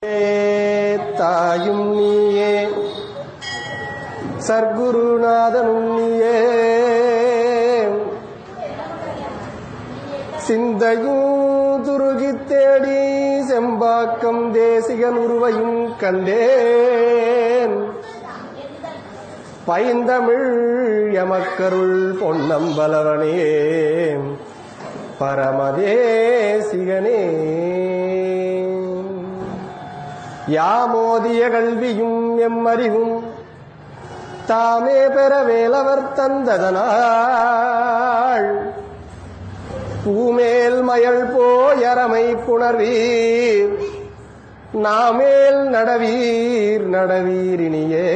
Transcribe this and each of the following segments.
தாயும் நீயே, சர்க்குருநாதனும் நீயே, சிந்தையும் துருகி தேடி செம்பாக்கம் தேசிகன் உருவையும் கண்டேன். பைந்தமிழ் எமக்கருள் பொன்னம்பலவனே பரமதேசிகனே. யாமோதிய கல்வியும் எம்மறிவும் தாமே பெற வேலவர் தந்ததனாள். பூமேல் மயல் போயரமை புணர்வீர், நாமேல் நடவீர் நடவீரினியே.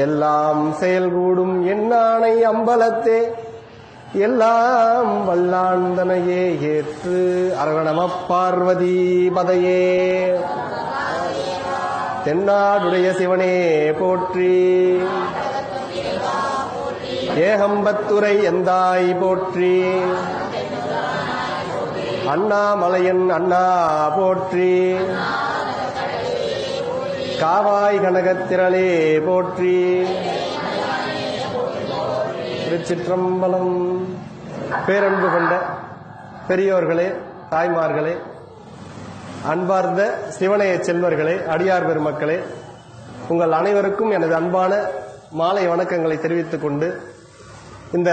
எல்லாம் செயல்கூடும் எண்ணானை அம்பலத்தே, எல்லாம் வல்லாந்தனையே ஏற்று அரவணம பார்வதி பதையே. தென்னாடுடைய சிவனே போற்றி, ஏகம்பத்துரை எந்தாய் போற்றி, அண்ணாமலையன் அண்ணா போற்றி, காவாய் கனகத்திரளே போற்றி. திருச்சிற்றம்பலம். பேரன்பு கொண்ட பெரியோர்களே, தாய்மார்களே, அன்பார்ந்த சிவனைய செல்வர்களே, அடியார் பெருமக்களே, உங்கள் அனைவருக்கும் எனது அன்பான மாலை வணக்கங்களை தெரிவித்துக் கொண்டு, இந்த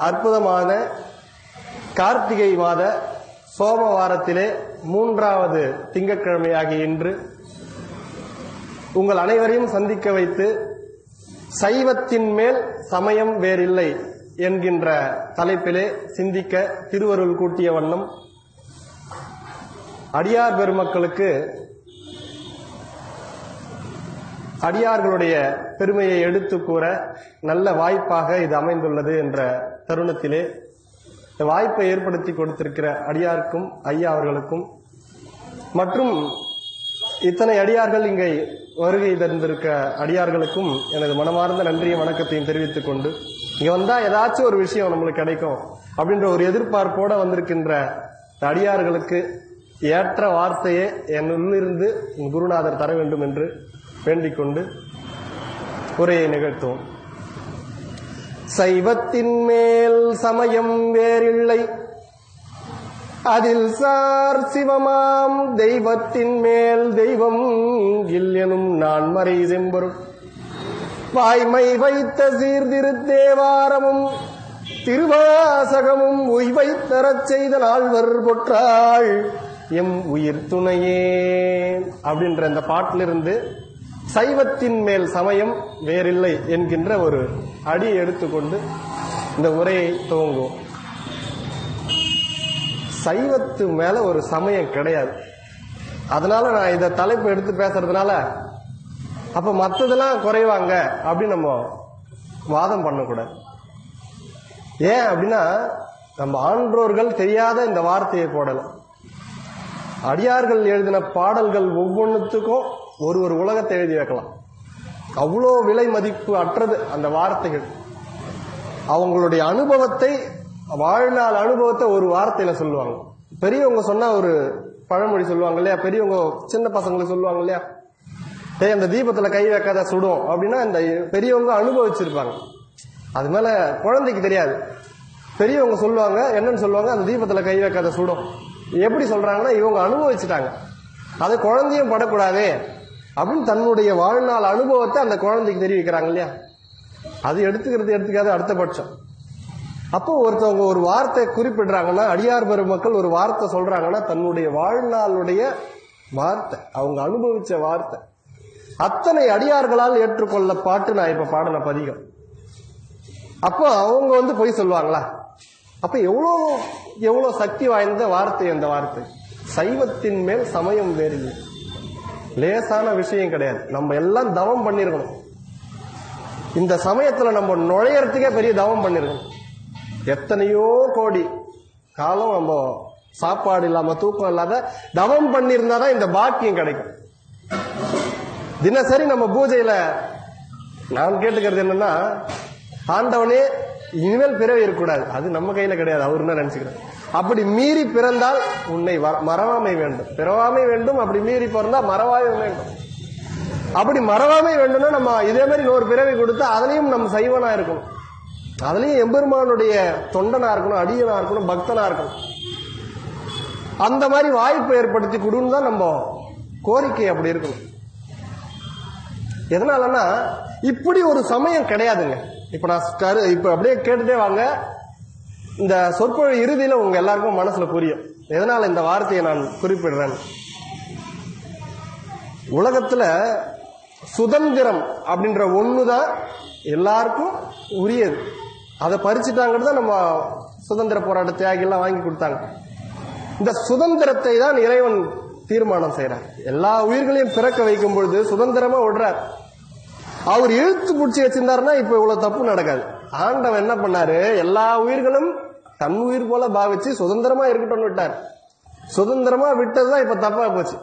அற்புதமான கார்த்திகை மாத சோமவாரத்திலே 3வது திங்கட்கிழமையாகிய இன்று உங்கள் அனைவரையும் சந்திக்க வைத்து சைவத்தின் மேல் சமயம் வேறில்லை என்கின்ற தலைப்பிலே சிந்திக்க திருவருள் கூட்டிய வண்ணம் அடியார் பெருமக்களுக்கு அடியார்களுடைய பெருமையை எடுத்து கூற நல்ல வாய்ப்பாக இது அமைந்துள்ளது என்ற தருணத்திலே இந்த வாய்ப்பை ஏற்படுத்தி கொடுத்திருக்கிற அடியாருக்கும் ஐயா அவர்களுக்கும் மற்றும் இத்தனை அடியார்கள் இங்கே வருகை தந்திருக்க அடியார்களுக்கும் எனது மனமார்ந்த நன்றியும் வணக்கத்தையும் தெரிவித்துக் கொண்டு, இங்க வந்தா ஏதாச்சும் ஒரு விஷயம் நம்மளுக்கு கிடைக்கும் அப்படின்ற ஒரு எதிர்பார்ப்போட வந்திருக்கின்ற அடியார்களுக்கு ஏற்ற வார்த்தையே என் உள்ளிருந்து குருநாதர் தர வேண்டும் என்று வேண்டிக் கொண்டு உரையை நிகழ்த்துவோம். சைவத்தின் மேல் சமயம் வேறில்லை, அதில் சார் சிவமாம் தெய்வத்தின் மேல் தெய்வம் இல்லெனும் நான்மறை செம்பொருள். வாய்மை வைத்த சீர்திருத்தேவாரமும் திருவாசகமும் உய்வை தரச் செய்த நால்வர் பொற்றாள் எம் உயிர் துணையே அப்படின்ற இந்த பாட்டிலிருந்து சைவத்தின் மேல் சமயம் வேறில்லை என்கின்ற ஒரு அடி எடுத்துக்கொண்டு இந்த உரையை துவங்குவோம். சைவத்து மேல ஒரு சமயம் கிடையாது. அதனால நான் இந்த தலைப்பு எடுத்து பேசுறதுனால அப்ப மற்றதெல்லாம் குறைவாங்க அப்படின்னு நம்ம வாதம் பண்ணக்கூடாது. ஏன் அப்படின்னா, நம்ம ஆன்றோர்கள் தெரியாத இந்த வார்த்தையை போடல. அடியார்கள் எழுதின பாடல்கள் ஒவ்வொன்றுத்துக்கும் ஒரு ஒரு உலகத்தை எழுதி வைக்கலாம். அவ்வளோ விலை மதிப்பு அற்றது அந்த வார்த்தைகள். அவங்களுடைய அனுபவத்தை, வாழ்நாள் அனுபவத்தை ஒரு வார்த்தையில சொல்லுவாங்க. பெரியவங்க சொன்னா ஒரு பழமொழி சொல்லுவாங்க இல்லையா, பெரியவங்க சின்ன பசங்களுக்கு சொல்லுவாங்க இல்லையா, அந்த தீபத்துல கை வைக்காத சுடும் அப்படின்னா இந்த பெரியவங்க அனுபவிச்சிருப்பாங்க. அது மேல குழந்தைக்கு தெரியாது. பெரியவங்க சொல்லுவாங்க, என்னன்னு சொல்லுவாங்க, அந்த தீபத்துல கை வைக்காத சுடும். எப்படி சொல்றாங்கன்னா, இவங்க அனுபவிச்சுட்டாங்க, அது குழந்தையும் படக்கூடாதே அப்படின்னு தன்னுடைய வாழ்நாள் அனுபவத்தை அந்த குழந்தைக்கு தெரிவிக்கிறாங்க இல்லையா. அது எடுத்துக்காது அடுத்த பட்சம். அப்போ ஒருத்தவங்க ஒரு வார்த்தை குறிப்பிடுறாங்கன்னா, அடியார் பெருமக்கள் ஒரு வார்த்தை சொல்றாங்கன்னா, தன்னுடைய வாழ்நாளுடைய வார்த்தை, அவங்க அனுபவிச்ச வார்த்தை. அத்தனை அடியார்களால் ஏற்றுக்கொள்ள பாட்டு நான் இப்ப பாடின பதிகம். அப்போ அவங்க போய் சொல்லுவாங்களா? அப்ப எவ்வளவு சக்தி வாய்ந்த வார்த்தை அந்த வார்த்தை. சைவத்தின் மேல் சமயம் வேறு லேசான விஷயம் கிடையாது. நம்ம எல்லாம் தவம் பண்ணிருக்கணும். இந்த சமயத்துல நம்ம நுழையறதுக்கே பெரிய தவம் பண்ணிருக்கணும். எத்தனையோ கோடி காலம் நம்ம சாப்பாடு இல்லாம தூக்கம் இல்லாத தவம் பண்ணிருந்தாதான் இந்த பாக்கியம் கிடைக்கும். தினசரி நம்ம பூஜையில நான் கேட்டுக்கிறது என்னன்னா, ஆண்டவனே இனிமேல் பிறவி இருக்கக்கூடாது, அது நம்ம கையில கிடையாது, அவரு தான் நினைச்சுக்கிறேன். அப்படி மீறி பிறந்தால் உன்னை மறவாமை வேண்டும், பிறவாமை வேண்டும். அப்படி மீறி பிறந்தா மறவாமை வேண்டும். அப்படி மறவாமை வேண்டும்னா நம்ம இதே மாதிரி இன்னொரு பிறவி கொடுத்தா அதுலயும் நம்ம சைவனா இருக்கணும், அதுலயும் எம்பெருமானுடைய தொண்டனா இருக்கணும், அடியனா இருக்கணும், பக்தனா இருக்கணும். அந்த மாதிரி வாய்ப்பு ஏற்படுத்தி கொடுன்னு தான் நம்ம கோரிக்கை அப்படி இருக்கணும். எதனாலன்னா இப்படி ஒரு சமயம் கிடையாதுங்க. இப்ப நான் இப்ப அப்படியே கேட்டுட்டே வாங்க, இந்த சொற்பொழி இறுதியில உங்க எல்லாருக்கும் மனசுல புரியும் எதனால இந்த வார்த்தையை நான் குறிப்பிடுறேன். உலகத்துல சுதந்திரம் அப்படின்ற ஒண்ணுதான் எல்லாருக்கும் உரியது. அதை பறிச்சுட்டாங்கிறது நம்ம சுதந்திர போராட்ட தியாகிலாம் வாங்கி கொடுத்தாங்க. இந்த சுதந்திரத்தை தான் இறைவன் தீர்மானம் செய்யறார். எல்லா உயிர்களையும் பிறக்க வைக்கும் பொழுது சுதந்திரமா விடுறார். அவர் இழுத்து பிடிச்சி வச்சிருந்தாருன்னா இப்ப இவ்வளவு தப்பு நடக்காது. ஆண்டவன் என்ன பண்ணாரு, எல்லா உயிர்களும் தன் உயிர் போல பாவிச்சு சுதந்திரமா இருக்கட்டும் விட்டார். சுதந்திரமா விட்டதுதான் இப்ப தப்பா போச்சு.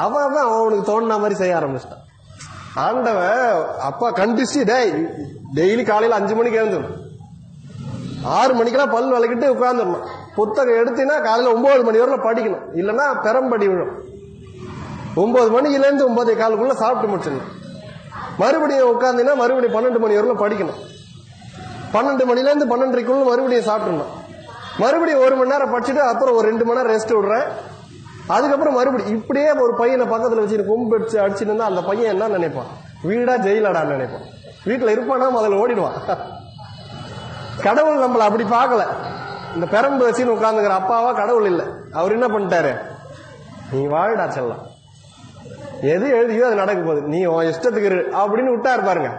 அவன் அவனுக்கு தோணுன மாதிரி செய்ய ஆரம்பிச்சிட்டான். ஆண்டவன் அப்பா கண்டிச்சு டெய்லி காலையில 5 மணிக்கு எழுந்துடும், 6 மணிக்கெல்லாம் பல் விளக்கிட்டு உட்கார்ந்துடணும். புத்தகம் எடுத்தீங்கன்னா காலையில 9 மணி வரல படிக்கணும், இல்லைன்னா பெரம்படி விழும். 9 மணிலேருந்து 9:15 சாப்பிட்டு முடிச்சிடணும். மறுபடியும் உட்கார்ந்தீங்கன்னா மறுபடியும் 12 மணி வரல படிக்கணும். 12 மணிலேருந்து 12:30 மறுபடியும் சாப்பிடணும். மறுபடியும் 1 மணி நேரம் படிச்சுட்டு அப்புறம் ஒரு 2 மணி நேரம் ரெஸ்ட் விடுறேன். அதுக்கப்புறம் மறுபடியும் இப்படியே ஒரு பையனை பக்கத்துல வச்சு கொம்பு அடிச்சுட்டு இருந்தா அந்த பையன் என்ன நினைப்பான், வீடா ஜெயிலாடான்னு நினைப்பான். வீட்டுல இருப்பானா முதல்ல ஓடிடுவான். கடவுள் நம்மள அப்படி பார்க்கல. இந்த பெரம்பு வச்சுன்னு உட்கார்ந்துங்கிற அப்பாவா கடவுள் இல்லை. அவர் என்ன பண்ணிட்டாரு, நீ வாழ்டா செல்லம், எது எழுதியோ அது நடக்க போகுது, நீ இஷ்டத்துக்கு இரு அப்படின்னு விட்டாரு பாருங்க.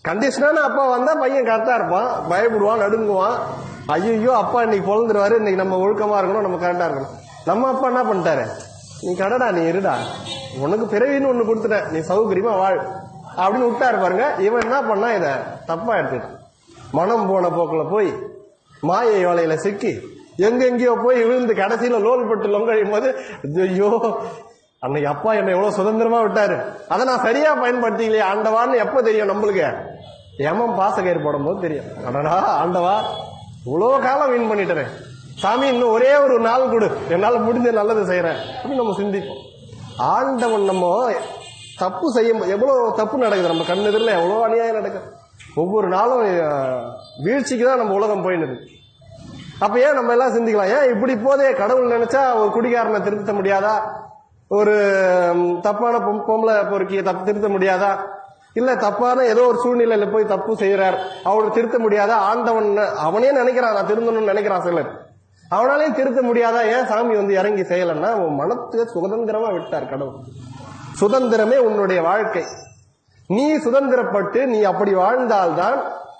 கண்டிஷனான அப்பா வந்தா பையன் கரெக்டா இருப்பான், பயப்படுவான், நடுங்குவான். ஐயோ அப்பா இன்னைக்கு பொழந்துருவாரு, இன்னைக்கு நம்ம ஒழுக்கமா இருக்கணும், நம்ம கரெக்டா இருக்கணும். நம்ம அப்பா என்ன பண்ணிட்டாரு, நீ கடடா, நீ இருடா, உனக்கு பிறவின்னு ஒண்ணு கொடுத்துட்டேன், நீ சௌகரியமா வாழ் அப்படின்னு விட்டாரு பாருங்க. இவன் என்ன பண்ணா இத தப்பா எடுத்துட்டான். மனம் போன போக்குல போய் மாயை வலையில சிக்கி எங்கெங்கயோ போய் விழுந்து கடைசியில லோல் பட்டு லொங்கழியும் போது, ஐயோ அன்னைக்கு அப்பா என்னை எவ்வளவு சுதந்திரமா விட்டாரு, அதை நான் சரியா பயன்படுத்திக்கலையே ஆண்டவான்னு எப்ப தெரியும் நம்மளுக்கு, ஏமம் பாசகயிறு போடும் போது தெரியும். அடடா ஆண்டவா இவ்வளவு காலம் வீண் பண்ணிட்டேன் சாமி, இன்னும் ஒரே ஒரு நாள் கொடு, என்னால முடிஞ்ச நல்லது செய்யறேன் அப்படின்னு நம்ம சிந்திப்போம். ஆண்டவன் நம்ம தப்பு செய்யும், எவ்வளவு தப்பு நடக்குது நம்ம கண்ணு எதிரில், எவ்வளவு அநியாயம் நடக்குது. ஒவ்வொரு நாளும் வீழ்ச்சிக்கு தான் நம்ம உலகம் போயிடுது. அப்ப ஏன் நம்ம எல்லாம் சிந்திக்கலாம், ஏன் இப்படி போதே கடவுள் நினைச்சா ஒரு குடிகாரனை திருத்த முடியாதா, ஒரு தப்பான பொம்பளை பொறுக்கிய திருத்த முடியாதா, இல்ல தப்பான ஏதோ ஒரு சூழ்நிலையில போய் தப்பு செய்யறார் அவனை திருத்த முடியாதா, ஆண்டவன் அவனே நினைக்கிறான் நான் திருந்தணும்னு நினைக்கிறான் சிலர், அவனாலையும் திருத்த முடியாதா, ஏன் சாமி இறங்கி செய்யலன்னா அவன் மனத்துக்கு சுதந்திரமா விட்டார் கடவுள். சுதந்திரமே உன்னுடைய வாழ்க்கை. நீ சுதந்திரப்பட்டு நீ அப்படி வாழ்ந்தால்தான்,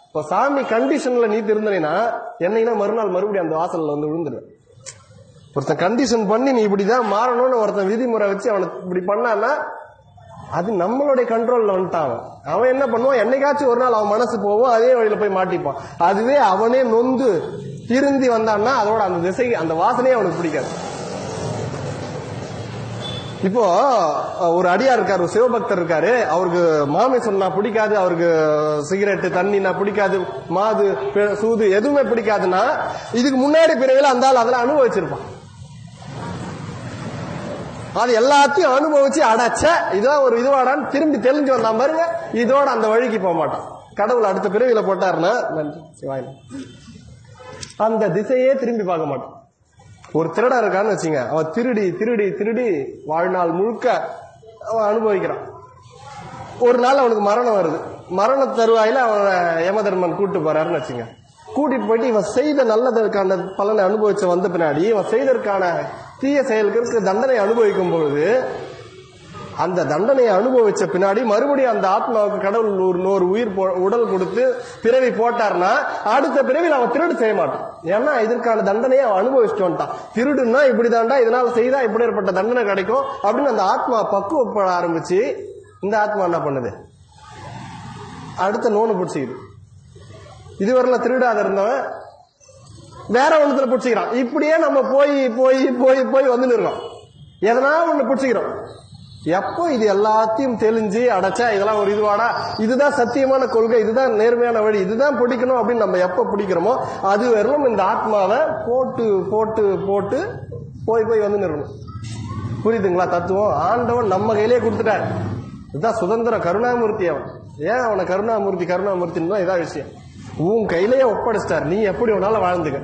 இப்ப சாமி கண்டிஷன்ல நீ திருந்தனா என்னைனா மறுநாள் மறுபடியும் அந்த வாசல்ல விழுந்துடுவேன். ஒருத்தன் கண்டிஷன் பண்ணி நீ இப்படிதான் மாறணும்னு ஒருத்தன் விதிமுறை வச்சு அவனை இப்படி பண்ணான்னா அது நம்மளுடைய கண்ட்ரோல்ல வந்துட்டான். அவன் என்ன பண்ணுவான், என்னைக்காச்சும் ஒரு நாள் அவன் மனசு போவோம், அதே வழியில போய் மாட்டிப்பான். அதுவே அவனே நொந்து திருந்தி வந்தான்னா அதோட அந்த திசை அந்த வாசனையே அவனுக்கு பிடிக்காது. இப்போ ஒரு அடியார் இருக்காரு, ஒரு சிவபக்தர் இருக்காரு, அவருக்கு மாமை சொன்னா பிடிக்காது, அவருக்கு சிகரெட்டு தண்ணினா பிடிக்காது, மாது சூது எதுவுமே பிடிக்காதுன்னா இதுக்கு முன்னாடி பிறவில அந்த ஆள் அதெல்லாம் அனுபவிச்சிருப்பான். அது எல்லாத்தையும் அனுபவிச்சு அடைச்ச இதான் ஒரு இதுவாடான்னு திரும்பி தெளிஞ்சு வந்தான் பாருங்க, இதோட அந்த வழிக்கு போக மாட்டான். கடவுள் அடுத்த பிறவில போட்டாருன்னா நன்றி சிவாய் அந்த திசையே திரும்பி பார்க்க மாட்டான். ஒரு திருடன் இருக்கான்னு வச்சுங்க, அவன் திருடி திருடி திருடி வாழ்நாள் முழுக்க அவன் அனுபவிக்கிறான். ஒரு நாள் அவனுக்கு மரணம் வருது. மரண தருவாயில அவன் யமதர்மன் கூட்டு போறாருன்னு வச்சுங்க. கூட்டிட்டு போயிட்டு இவன் செய்த நல்லதற்கான பலனை அனுபவிச்ச வந்த பின்னாடி இவன் செய்ததற்கான தீய செயல்களுக்கு தண்டனை அனுபவிக்கும் பொழுது அந்த தண்டனையை அனுபவிச்ச பின்னாடி மறுபடியும் அந்த ஆத்மாவுக்கு கடவுள் ஒரு உயிர் உடல் கொடுத்து பிறவி போட்டார்னா அடுத்த பிறவியில் அவன் திருடு செய்ய மாட்டான். ஏன்னா இதற்கான தண்டனையை அவன் அனுபவிச்சுட்டு வந்துட்டான். திருடுன்னா இப்படிதான்டா, இதனால செய்தா இப்படி ஏற்பட்ட தண்டனை கிடைக்கும் அப்படின்னு அந்த ஆத்மா பக்குவப்பட ஆரம்பிச்சு இந்த ஆத்மா என்ன பண்ணுது, அடுத்த நோனு பிடிச்சிக்குது. இதுவரையில திருடாத இருந்தவன் வேற ஒண்ணுத்துல பிடிச்சிக்கிறான். இப்படியே நம்ம போய் போய் போய் போய் வந்துன்னு இருக்கோம். எதனா ஒண்ணு பிடிச்சிக்கிறோம். எப்போ இது எல்லாத்தையும் தெளிஞ்சு அடைச்சா இதெல்லாம் ஒரு இதுவாடா, இதுதான் சத்தியமான கொள்கை, இதுதான் நேர்மையான வழி, இதுதான் பிடிக்கணும் அப்படின்னு நம்ம எப்ப பிடிக்கிறோமோ அது வெறும் இந்த ஆத்மாவை போட்டு போட்டு போட்டு போய் போய் வந்து நிறுவனம். புரியுதுங்களா தத்துவம்? ஆண்டவன் நம்ம கையிலே கொடுத்துட்டார். இதுதான் சுதந்திரம். கருணாமூர்த்தி அவன். ஏன் அவனை கருணாமூர்த்தி கருணாமூர்த்தின்னு தான் இதான் விஷயம். உன் கையிலேயே ஒப்படைச்சிட்டார். நீ எப்படி வேணாலும் வாழ்ந்துக்க.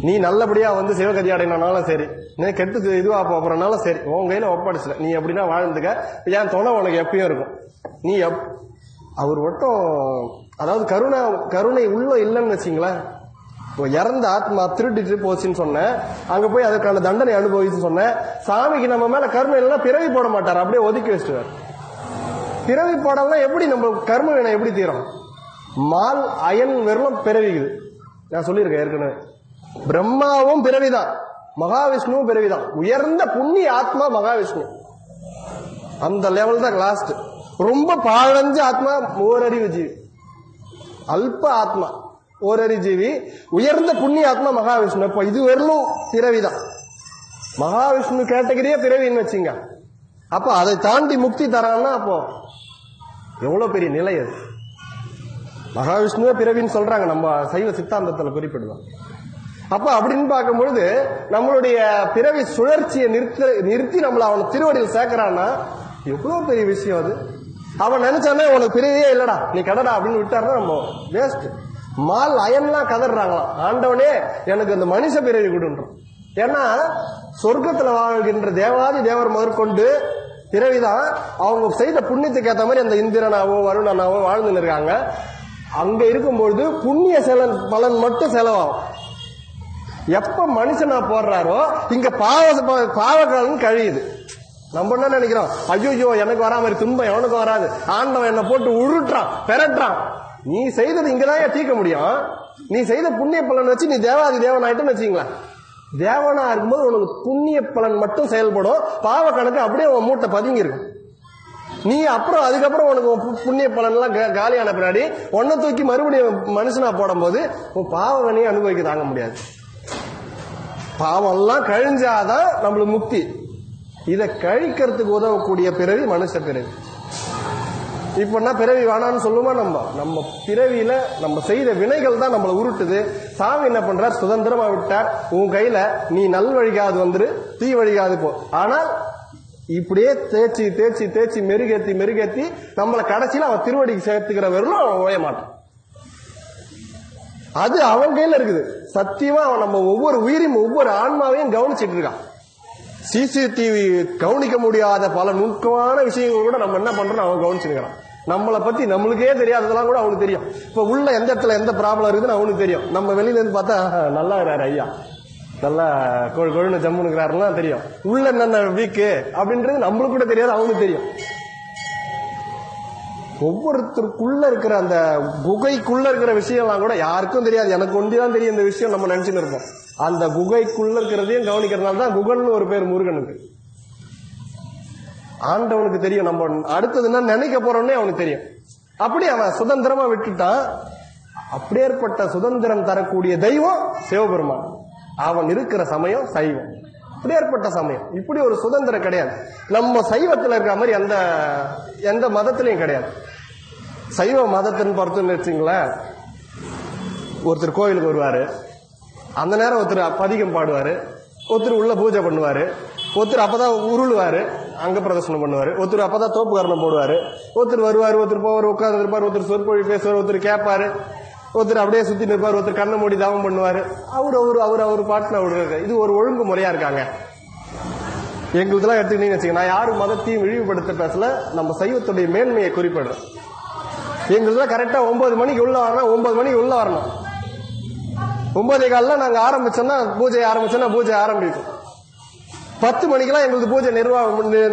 நீ நல்லபடியா வந்து சிவகதி அடைனாலும் சரி, நீ கெட்டு இதுவா போறனாலும் சரி, உன் கையில ஒப்படைச்சல. நீ எப்படின்னா வாழ்ந்துக்க. என் துணை உனக்கு எப்பயும் இருக்கும். நீ அவர் மட்டும் அதாவது கருணை உள்ள இல்லைன்னு வச்சிங்களேன். இறந்த ஆத்மா திருடிட்டு போச்சுன்னு சொன்னேன், அங்க போய் அதுக்கான தண்டனை அனுபவிச்சுன்னு சொன்னேன். சாமிக்கு நம்ம மேல கருணை இல்லைன்னா பிறவி போட மாட்டார், அப்படியே ஒதுக்கி வச்சுட்டார். பிறவி போடலாம் எப்படி நம்ம கர்ம வினை எப்படி தீரும்? மால் அயன் வெறும் பிறவிக்குது. நான் சொல்லியிருக்கேன் ஏற்கனவே. பிரம்மாவும் பிறவிதான், மகாவிஷ்ணுவும் பிறவிதான். உயர்ந்த புண்ணிய ஆத்மா மகாவிஷ்ணு. அந்த லெவல் தான் லாஸ்ட். ரொம்ப பாழஞ்ச ஆத்மா ஓரறிவு ஜீவி, அல்ப ஆத்மா ஓரறி ஜீவி. உயர்ந்த புண்ணிய ஆத்மா மகாவிஷ்ணு. இப்ப இது வெறும் பிறவிதான். மகாவிஷ்ணு கேட்டகரியே பிறவின்னு வச்சுங்க. அப்ப அதை தாண்டி முக்தி தரான்னா அப்போ எவ்வளவு பெரிய நிலை அது. மகாவிஷ்ணுவே பிறவின்னு சொல்றாங்க, நம்ம சைவ சித்தாந்தத்தில் குறிப்பிடுவோம். அப்ப அப்படின்னு பார்க்கும்பொழுது நம்மளுடைய பிறவி சுழற்சியை நிறுத்தி நம்மள அவன் திருவடியில் சேர்க்கிறான்னா எவ்வளவு பெரிய விஷயம் அது. அவன் நினைச்சானே உனக்கு பிறவியே இல்லடா, நீ கடடா அப்படின்னு விட்டாருன்னா நம்ம வேஸ்ட். மால் அயன்லாம் கதறாங்களாம், ஆண்டவனே எனக்கு அந்த மனுஷ பிறவி கொடுன்றோம். ஏன்னா சொர்க்கத்துல வாழ்கின்ற தேவாதி தேவர் முதற்கொண்டு பிறவிதான். அவங்க செய்த புண்ணியத்துக்கு ஏற்ற மாதிரி அந்த இந்திரனாவோ வருணனாவோ வாழ்ந்துன்னு இருக்காங்க. அங்க இருக்கும்பொழுது புண்ணிய பலன் மட்டும் செலவாகும். எப்ப மனுஷனா போடுறாரோ இங்க பாவகாலம் கழியுது. நம்ம என்ன நினைக்கிறோம், ஐயோ எனக்கு வரா மாதிரி துன்பம் எவனுக்கு வராது, ஆண்டவன் என்ன போட்டு உருட்டுறான் பெறட்டான். நீ செய்தது இங்கதான் தீர்க்க முடியும். நீ செய்த புண்ணிய பலன் வச்சு நீ தேவாதி தேவன் ஆயிட்டுன்னு வச்சுங்களேன். தேவனா இருக்கும்போது உனக்கு புண்ணிய பலன் மட்டும் செயல்படும், பாவ கணக்கு அப்படியே உன் மூட்டை பதுங்கி இருக்கும். நீ அப்புறம் அதுக்கப்புறம் உனக்கு புண்ணிய பலன் எல்லாம் காலியான பின்னாடி ஒன்ன தூக்கி மறுபடியும் மனுஷனா போடும் போது உன் பாவனையும் அனுபவிக்க தாங்க முடியாது. பாவம் எல்லாம் கழிஞ்சாதான் நம்மளுக்கு முக்தி. இதை கழிக்கிறதுக்கு உதவக்கூடிய பிறவி மனுஷ பிறவி. இப்ப பிறவி வேணான்னு சொல்லுமா? நம்ம பிறவியில நம்ம செய்த வினைகள் தான் நம்மளை உருட்டுது. சாமி என்ன பண்றார், சுதந்திரமா விட்டார். உன் கையில நீ நல் வழிகாது வந்துரு, தீ வழிகாது போ. ஆனால் இப்படியே தேய்ச்சி தேய்ச்சி தேய்ச்சி மெருகேத்தி மெருகேத்தி நம்மளை கடைசியில அவன் திருவடிக்கு சேர்த்துக்கிற வெறும் அவன் ஓய மாட்டான். அது அவன் கையில இருக்குது. சத்தியமா அவன் நம்ம ஒவ்வொரு உயிரையும் ஒவ்வொரு ஆன்மாவையும் கவனிச்சிட்டு இருக்கான். சிசிடிவி கவனிக்க முடியாத பல நுட்பமான விஷயங்கள் கூட நம்ம என்ன பண்றோம் அவன் கவனிச்சிருக்கான். நம்மளை பத்தி நம்மளுக்கே தெரியாததெல்லாம் கூட அவனுக்கு தெரியும். இப்ப உள்ள எந்த இடத்துல எந்த ப்ராப்ளம் இருக்குன்னு அவனுக்கு தெரியும். நம்ம வெளியில இருந்து பார்த்தா நல்லா இருக்கிறாரு ஐயா, நல்லா கொழுன்னு ஜம்முனுக்கிறாருலாம் தெரியும். உள்ள என்னென்ன வீக்கு அப்படின்றது நம்மளுக்கு கூட தெரியாது, அவனுக்கு தெரியும். ஒவ்வொருத்தருக்குள்ள இருக்கிற அந்த குகைக்குள்ள இருக்கிற விஷயம்லாம் கூட யாருக்கும் தெரியாது. எனக்கு ஒண்டிதான் தெரியும் இந்த விஷயம் நம்ம நினைச்சுன்னு இருப்போம். அந்த குகைக்குள்ள இருக்கிறதையும் கவனிக்கிறதுனால தான் குகன் ஒரு பேர் முருகனுக்கு. ஆண்டவனுக்கு தெரியும் நம்ம அடுத்தது என்ன நினைக்க போறோம்னே அவனுக்கு தெரியும். அப்படி அவன் சுதந்திரமா விட்டுட்டான். அப்படியேற்பட்ட சுதந்திரம் தரக்கூடிய தெய்வம் சிவபெருமான். அவன் இருக்கிற சமயம் சைவம். அப்படியேற்பட்ட சமயம். இப்படி ஒரு சுதந்திரம் கிடையாது. நம்ம சைவத்தில் இருக்கிற மாதிரி எந்த மதத்திலையும் கிடையாது. சைவ மதத்தின் பொறுத்துன்னு வச்சுங்களேன், ஒருத்தர் கோயிலுக்கு வருவாரு, அந்த நேரம் ஒருத்தர் பதிகம் பாடுவாரு, ஒருத்தர் உள்ள பூஜை பண்ணுவாரு, ஒருத்தர் அப்பதான் உருளுவாரு, அங்க பிரதர்சனம் பண்ணுவாரு, ஒருத்தர் அப்பதான் தோப்பு காரணம் போடுவாரு, ஒருத்தர் வருவாரு, ஒருத்தர் போவார் உட்கார்ந்து இருப்பார், ஒருத்தர் சொற்பொழி பேசுவார், ஒருத்தர் கேட்பாரு, ஒருத்தர் அப்படியே சுத்தி நிற்பார், ஒருத்தர் கண்ணை மூடி தவம் பண்ணுவாரு. அவரு பாட்டுல அவரு. இது ஒரு ஒழுங்கு முறையா இருக்காங்க. எங்களுக்கெல்லாம் எடுத்துக்கிட்டீங்கன்னு வச்சுக்க, நான் யாரும் மதத்தையும் இழிவுபடுத்த பேசல, நம்ம சைவத்துடைய மேன்மையை குறிப்பிடுறோம். எங்களுக்கு கரெக்டா 9 மணிக்கு உள்ள வரணும், 9 மணிக்கு உள்ள வரணும். 9:15 நாங்க ஆரம்பிச்சோம்னா பூஜை ஆரம்பிக்கும். 10 மணிக்கெல்லாம் எங்களுக்கு பூஜை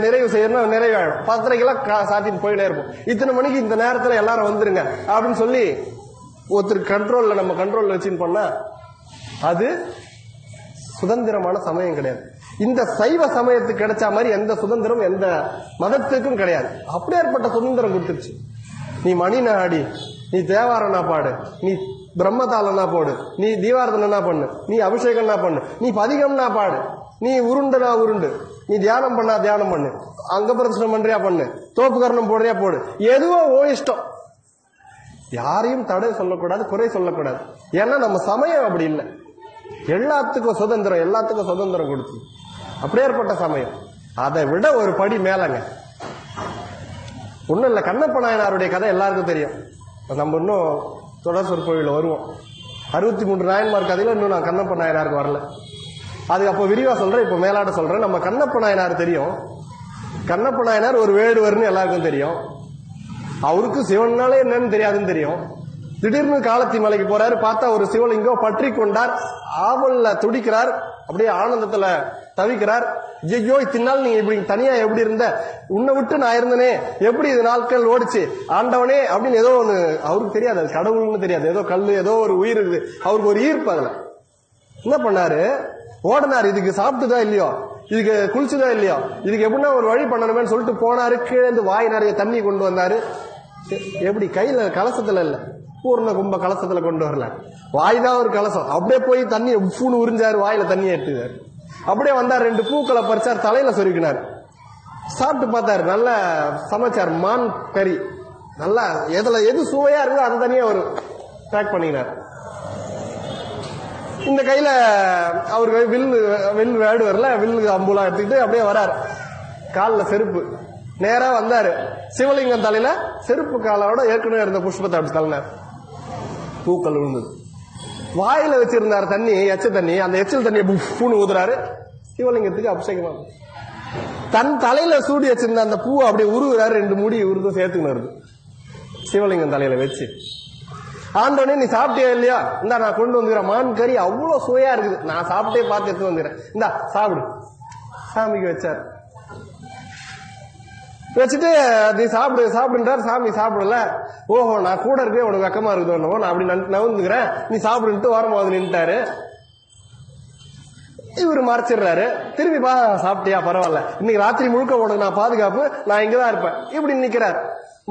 நிறைவு செய்யணும், நிறைவாயிடும். 10:30 சாத்திட்டு போயிட்டே இருப்போம். இத்தனை மணிக்கு இந்த நேரத்துல எல்லாரும் வந்துருங்க அப்படின்னு சொல்லி ஒருத்தர் கண்ட்ரோல்ல நம்ம கண்ட்ரோல்ல வச்சுன்னு பண்ணா அது சுதந்திரமான சமயம் கிடையாது. இந்த சைவ சமயத்துக்கு கிடைச்ச மாதிரி எந்த சுதந்திரம் எந்த மதத்துக்கும் கிடையாது. அப்படியேற்பட்ட சுதந்திரம் கொடுத்துருச்சு. நீ மணி நாடி, நீ தேவாரனா பாடு, நீ பிரம்மதாளனா போடு, நீ தீவாரதனா பண்ணு, நீ அபிஷேகம்னா பண்ணு, நீ பதிகம்னா பாடு, நீ உருண்டுனா உருண்டு, நீ தியானம் பண்ணா தியானம் பண்ணு, அங்க பிரதட்சணம் பண்றியா பண்ணு, தோப்பு கரணம் போடுறியா போடு, எதுவோ ஓ இஷ்டம். யாரையும் தடை சொல்லக்கூடாது, குறை சொல்லக்கூடாது. ஏன்னா நம்ம சமயம் அப்படி இல்லை. எல்லாத்துக்கும் சுதந்திரம், எல்லாத்துக்கும் சுதந்திரம் கொடுத்து அப்படியே ஏற்பட்ட சமயம். அதை விட ஒரு படி மேலங்க. ஒன்னும் இல்ல, கண்ணப்ப நாயனாருடைய கதை எல்லாருக்கும் தெரியும். நம்ம இன்னும் தொடர் சொற்பொழிவில் வருவோம். 63 நாயன்மார் கதையில இன்னும் நான் கண்ணப்ப நாயனாருக்கு வரல. அது அப்போ விரிவா சொல்றேன், இப்ப மேலாட சொல்றேன். நம்ம கண்ணப்ப நாயனார் தெரியும். கண்ணப்ப நாயனார் ஒரு வேடுவர்னு எல்லாருக்கும் தெரியும். அவருக்கு சிவன்னாலே என்னன்னு தெரியாதுன்னு தெரியும். திடீர்னு காலத்தி மலைக்கு போறாரு, பார்த்தா ஒரு சிவலிங்கம் பற்றி கொண்டார், ஆவல்ல துடிக்கிறார், அப்படியே ஆனந்தத்துல தவிக்கிறார். ஐயோ இத்தினால் நீ இப்படி தனியா எப்படி இருந்த, உன்னை விட்டு நான் இருந்தனே, எப்படி இது நாட்கள் ஓடிச்சு ஆண்டவனே அப்படின்னு ஏதோ ஒண்ணு அவருக்கு தெரியாது, அது கடவுள்னு தெரியாது, ஏதோ கல்லு ஏதோ ஒரு உயிர் இருக்குது, அவருக்கு ஒரு ஈர்ப்பு. அதுல என்ன பண்ணாரு, ஓடனாரு, இதுக்கு சாப்பிட்டுதா இல்லையோ, இதுக்கு குளிச்சுதா இல்லையோ, இதுக்கு எப்படின்னா ஒரு வழி பண்ணணுமே சொல்லிட்டு போனாரு. கீழே வாய் நிறைய தண்ணி கொண்டு வந்தாரு. எப்படி கையில கலசத்துல இல்ல, பூர்ண கும்ப கலசத்துல கொண்டு வரல, வாய் தான் ஒரு கலசம். அப்படியே போய் தண்ணி பூன்னு உறிஞ்சாரு, வாயில தண்ணியை எடுத்துக்காரு. அப்படியே வந்தார், 2 பூக்களை பறிச்சார், தலையில சொருக்கினார். சாப்பிட்டு பார்த்தாரு, நல்லா சமைச்சார், மான் கறி நல்லா எது சுவையா இருக்கோ அது தனியா ஒரு பேக் பண்ணினார். இந்த கையில அவருக்கு வில்லு வேடு வரல, வில்லு அம்புலாம் எடுத்துக்கிட்டு அப்படியே வராரு. காலில் செருப்பு, நேரா வந்தாரு. சிவலிங்கம் தலையில செருப்பு காலோட ஏற்கனவே இருந்த புஷ்பத்தை அப்படி தள்ளினார். பூக்கள் விழுந்தது. வாயில வச்சிருந்தாரு தண்ணி, எச்ச தண்ணி, அந்த எச்சல் தண்ணியை பூன்னு ஊதுறாரு. சிவலிங்கத்துக்கு அபிஷேகமா தன் தலையில சூடி வச்சிருந்த அந்த பூவை அப்படியே உருவுறாரு. 2 மூடி உருது சேர்த்துன்னு வருது சிவலிங்கம் தலையில வச்சு. ஆண்டோனே நீ சாப்பிட்டே இல்லையா, இந்தா நான் கொண்டு வந்துக்கிறேன் மான் கறி, அவ்வளவு சுவையா இருக்குது, நான் சாப்பிட்டே பார்த்து எடுத்து வந்துக்கிறேன், இந்தா சாப்பிடு. சாமிக்கு வச்சார். வச்சுட்டு நீ சாப்பிடு சாப்பிடுன்றார். சாமி சாப்பிடல. ஓஹோ நான் கூட இருக்கே உனக்கு வெக்கமா இருக்குதோ, நான் அப்படி நவுந்துக்கிறேன், நீ சாப்பிடுன்ட்டு ஓரமாவது நின்ட்டாரு. இவரு மறைச்சிடுறாரு. திரும்பி சாப்பிட்டியா பரவாயில்ல, இன்னைக்கு ராத்திரி முழுக்க உனக்கு நான் பாதுகாப்பு, நான் இங்கதான் இருப்பேன் இப்படி நிக்கிறார்.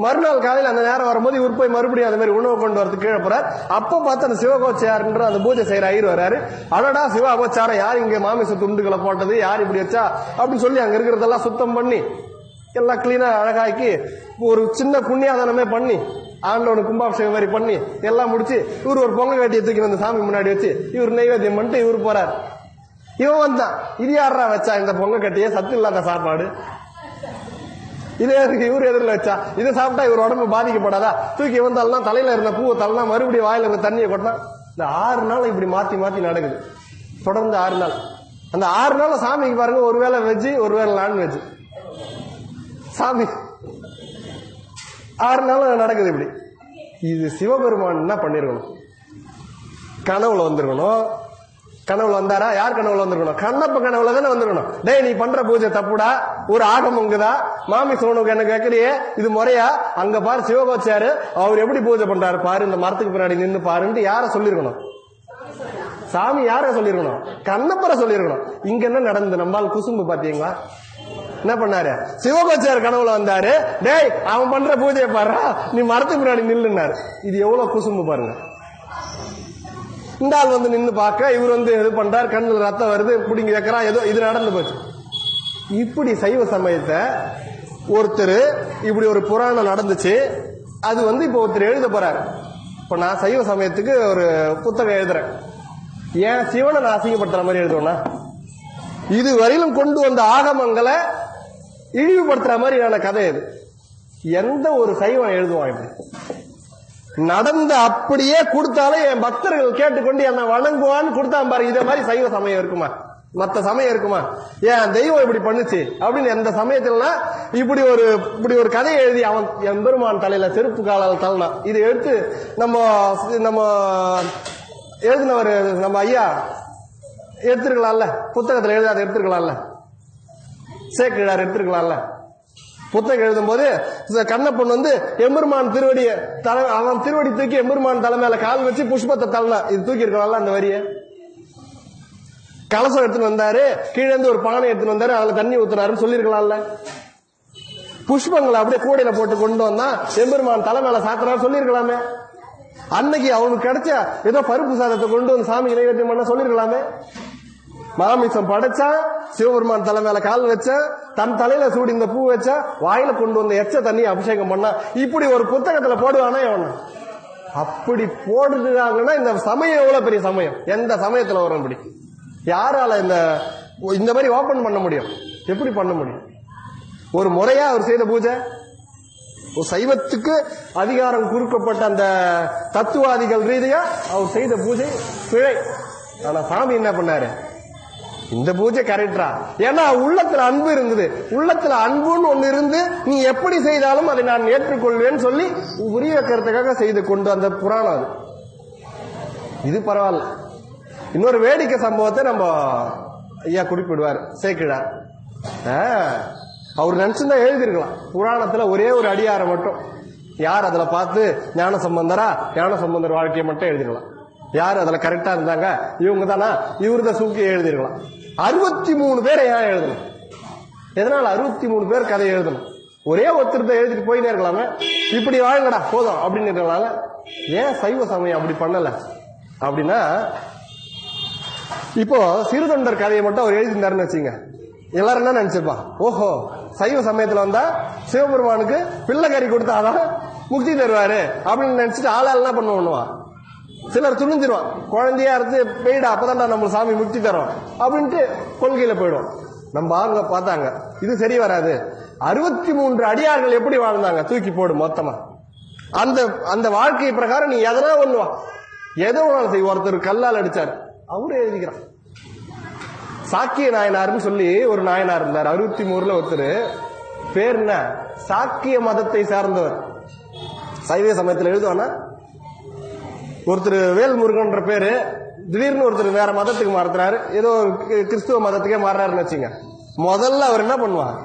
மறுநாள் காலையில் அந்த நேரம் வரும்போது இவர் போய் மறுபடியும் அந்த மாதிரி உணவு கொண்டு வரது கீழே போறார். அப்ப பார்த்து அந்த சிவகோச்சாரன்ற அந்த பூஜை செய்யற ஐயர் வராரு. அடடா சிவகோச்சாரம், யார் இங்க மாமிச துண்டுகளை போட்டது, யார் இப்படி வச்சா அப்படின்னு சொல்லி அங்க இருக்கிறதெல்லாம் சுத்தம் பண்ணி எல்லாம் கிளீனா அழகாக்கி ஒரு சின்ன புண்ணியாதானமே பண்ணி ஆண்டவனுக்கு கும்பாபிஷேகம் மாதிரி பண்ணி எல்லாம் முடிச்சு இவர் ஒரு பொங்கல் வேட்டியை தூக்கி வந்து சாமி முன்னாடி வச்சு இவர் நைவேத்தியம் பண்ணிட்டு இவர் போறாரு. இவன் வந்தான், இது யாரா வச்சா இந்த பொங்க கட்டியே, சத்து இல்லாத சாப்பாடு, இதே இவர் எதிரில் வச்சா, இதை சாப்பிட்டா இவர் உடம்பு பாதிக்கப்படாதா, தூக்கி வந்தாலும் தலையில இருந்த பூவை தள்ளனா மறுபடியும் வாயில இருந்த தண்ணியை கொட்டினா. இந்த 6 நாள் இப்படி மாத்தி மாத்தி நடக்குது. தொடர்ந்து 6 நாள். அந்த 6 நாள் சாமிக்கு பாருங்க, ஒருவேளை வெஜ் ஒருவேளை நான்வெஜ். சாமி 6 நாள் நடக்குது இப்படி. இது சிவபெருமான் என்ன பண்ணிருக்கணும், கனவுல வந்திருக்கணும். கனவுல வந்தாரா, யார் கனவுல வந்திருக்கணும், கண்ணப்ப கனவுல தானே வந்திருக்கணும். டேய் நீ பண்ற பூஜை தப்புடா, ஒரு ஆகமங்குதா, மாமி சோனுக்கு என்ன கேட்கறியே, இது முறையா, அங்க பாரு சிவகோச்சாரு அவர் எப்படி பூஜை பண்றாரு பாரு, இந்த மரத்துக்கு பின்னாடி நின்று பாருன்ட்டு யார சொல்லிருக்கணும், சாமி யார சொல்லிருக்கணும், கண்ணப்பரை சொல்லிருக்கணும். இங்க என்ன நடந்தது, நம்மால் குசும்பு பாத்தீங்களா, என்ன பண்ணாரு, சிவகோச்சார் கனவுல வந்தாரு, டேய் அவன் பண்ற பூஜையை பாரு, நீ மரத்துக்கு பின்னாடி நில்லுன்னாரு. இது எவ்வளவு குசும்பு பாருங்க. இந்த ஆள் வந்து நின்று பார்க்க, இவர் வந்து இது பண்றாரு, கண்ணுல ரத்தம் வருது, பிடிங்கி வைக்கிறான், ஏதோ இது நடந்து போச்சு. இப்படி சைவ சமயத்தை ஒருத்தர் இப்படி ஒரு புராணம் நடந்துச்சு, அது வந்து இப்ப ஒருத்தர் எழுத போறாரு. இப்ப நான் சைவ சமயத்துக்கு ஒரு புத்தகம் எழுதுறேன், ஏன் சிவனை நான் அசிங்கப்படுத்துற மாதிரி எழுதுவேன்னா, இது வரையிலும் கொண்டு வந்த ஆகமங்களை இழிவுபடுத்துற மாதிரியான கதை இது. எந்த ஒரு சைவம் எழுதுவான் இப்படி நடந்த அப்படியே கொடுத்தாலும் என் பக்தர்கள் கேட்டுக்கொண்டு என்ன வணங்குவான்னு கொடுத்தான் பாரு. இதே மாதிரி சைவ சமயம் இருக்குமா, மத்த சமயம் இருக்குமா, ஏன் தெய்வம் இப்படி பண்ணுச்சு அப்படின்னு எந்த சமயத்தில்னா இப்படி ஒரு கதையை எழுதி அவன் எம்பெருமான் தலையில செருப்பு காலால் தள்ளனா. இதை எடுத்து நம்ம எழுதினவர் நம்ம ஐயா எடுத்திருக்கலாம்ல, புத்தகத்தில் எழுதி அதை எடுத்திருக்கலாம்ல, சேக்கிழார் எடுத்திருக்கலாம்ல. புத்தகம் எழுதும் போது கண்ணப்பன் வந்து எம்பெருமான் திருவடிய அவன் திருவடி தூக்கி எம்பெருமான் தலை மேல கால் வச்சு புஷ்பத்தை தள்ளனா, இது தூக்கி இருக்கலாம்ல அந்த வரிய. கலசம் எடுத்துன்னு வந்தாரு, கீழே இருந்து ஒரு பானை எடுத்துன்னு வந்தாரு, அதுல தண்ணி ஊத்துறாருன்னு சொல்லிருக்கலாம்ல. புஷ்பங்களை அப்படியே கூடையில போட்டு கொண்டு வந்தா எம்பெருமான் தலை மேல சாத்துறாரு சொல்லிருக்கலாமே. அன்னைக்கு அவனுக்கு கிடைச்ச ஏதோ பருப்பு சாதத்தை கொண்டு வந்து சாமி நைவேத்தியம் பண்ண சொல்லிருக்கலாமே. மாமிசம் படைச்சா, சிவபெருமான் தலை மேல கால் வச்சா, தன் தலையில சூடி இந்த பூ வச்சா, வாயில கொண்டு வந்த எச்ச தண்ணி அபிஷேகம் பண்ணா, இப்படி ஒரு புத்தகத்துல போடுவானா எவன? அப்படி போடுறாங்கன்னா இந்த சமயம் எவ்வளவு பெரிய சமயம், எந்த சமயத்துல வரும்? இப்படி யாரால இந்த மாதிரி ஓபன் பண்ண முடியும்? எப்படி பண்ண முடியும்? ஒரு முறையா அவர் செய்த பூஜை, சைவத்துக்கு அதிகாரம் குறுக்கப்பட்ட அந்த தத்துவாதிகள் ரீதியா அவர் செய்த பூஜை பிழை. ஆனா சாமி என்ன பண்ணாரு? இந்த பூஜை கரெக்டா? ஏன்னா உள்ளத்துல அன்பு இருந்தது. உள்ளத்துல அன்புன்னு ஒண்ணு இருந்து நீ எப்படி செய்தாலும் அதை நான் ஏற்றுக்கொள்வேன்னு சொல்லி புரிய வைக்கிறதுக்காக செய்து கொண்டு அந்த புராணம் அது. இது பரவாயில்ல. இன்னொரு வேடிக்கை சம்பவத்தை நம்ம ஐயா குறிப்பிடுவார் சேக்கிழார். அவர் நினைச்சுதான் எழுதிருக்கலாம் புராணத்துல ஒரே ஒரு அடியாரை மட்டும். யார் அதுல பார்த்து ஞான சம்பந்தர் வாழ்க்கையை மட்டும் எழுதிருக்கலாம். யார் அதுல கரெக்டா இருந்தாங்க, இவங்க தானா, இவருதான் சூக்கி எழுதிருக்கலாம். 63 பேரை ஏன் எழுதணும்? எதனால 63 பேர் கதை எழுதணும்? ஒரே ஒருத்தர் எழுதிட்டு போயினே இருக்கலாமே, இப்படி வாழுங்கடா போதும் அப்படின்னு இருக்கலாங்க. ஏன் சைவ சமயம் அப்படி பண்ணல? அப்படின்னா இப்போ சிறுதொண்டர் கதையை மட்டும் அவர் எழுதியிருந்தாருன்னு வச்சுங்க, எல்லாரும் என்ன நினைச்சிருப்பா, ஓஹோ சைவ சமயத்துல வந்தா சிவபெருமானுக்கு பிள்ளைக்கறி கொடுத்தாதான் முக்தி தருவாரு அப்படின்னு நினைச்சிட்டு ஆளால் என்ன பண்ணுவான்? சிலர் துணிஞ்சிருவான், குழந்தையா இருந்து போயிடா அப்பதான் நம்ம சாமி முக்தி தரோம் அப்படின்ட்டு கொள்கையில போயிடும். நம்ம ஆளுங்க பார்த்தாங்க இது சரி வராது. 63 அடியார்கள் எப்படி வாழ்ந்தாங்க தூக்கி போடு மொத்தமா. அந்த வாழ்க்கை பிரகாரம் நீ எதனா ஒண்ணுவா, எதோ ஒண்ணு செய். ஒருத்தர் கல்லால் அடிச்சாரு, அவரு எழுதிக்கிறான். சாக்கிய நாயனார்னு சொல்லி ஒரு நாயனார் இருந்தார் 63ல. ஒருத்தர் பேர் என்ன, சாக்கிய மதத்தை சார்ந்தவர். சைவ சமயத்தில் எழுதுவானா. ஒருத்தர் வேல்முருகன்ற பேரு, திடீர்னு ஒருத்தர் வேற மதத்துக்கு மாறுறாரு, ஏதோ கிறிஸ்துவ மதத்துக்கே மாறுறாருன்னு வச்சுங்க. முதல்ல அவர் என்ன பண்ணுவான்,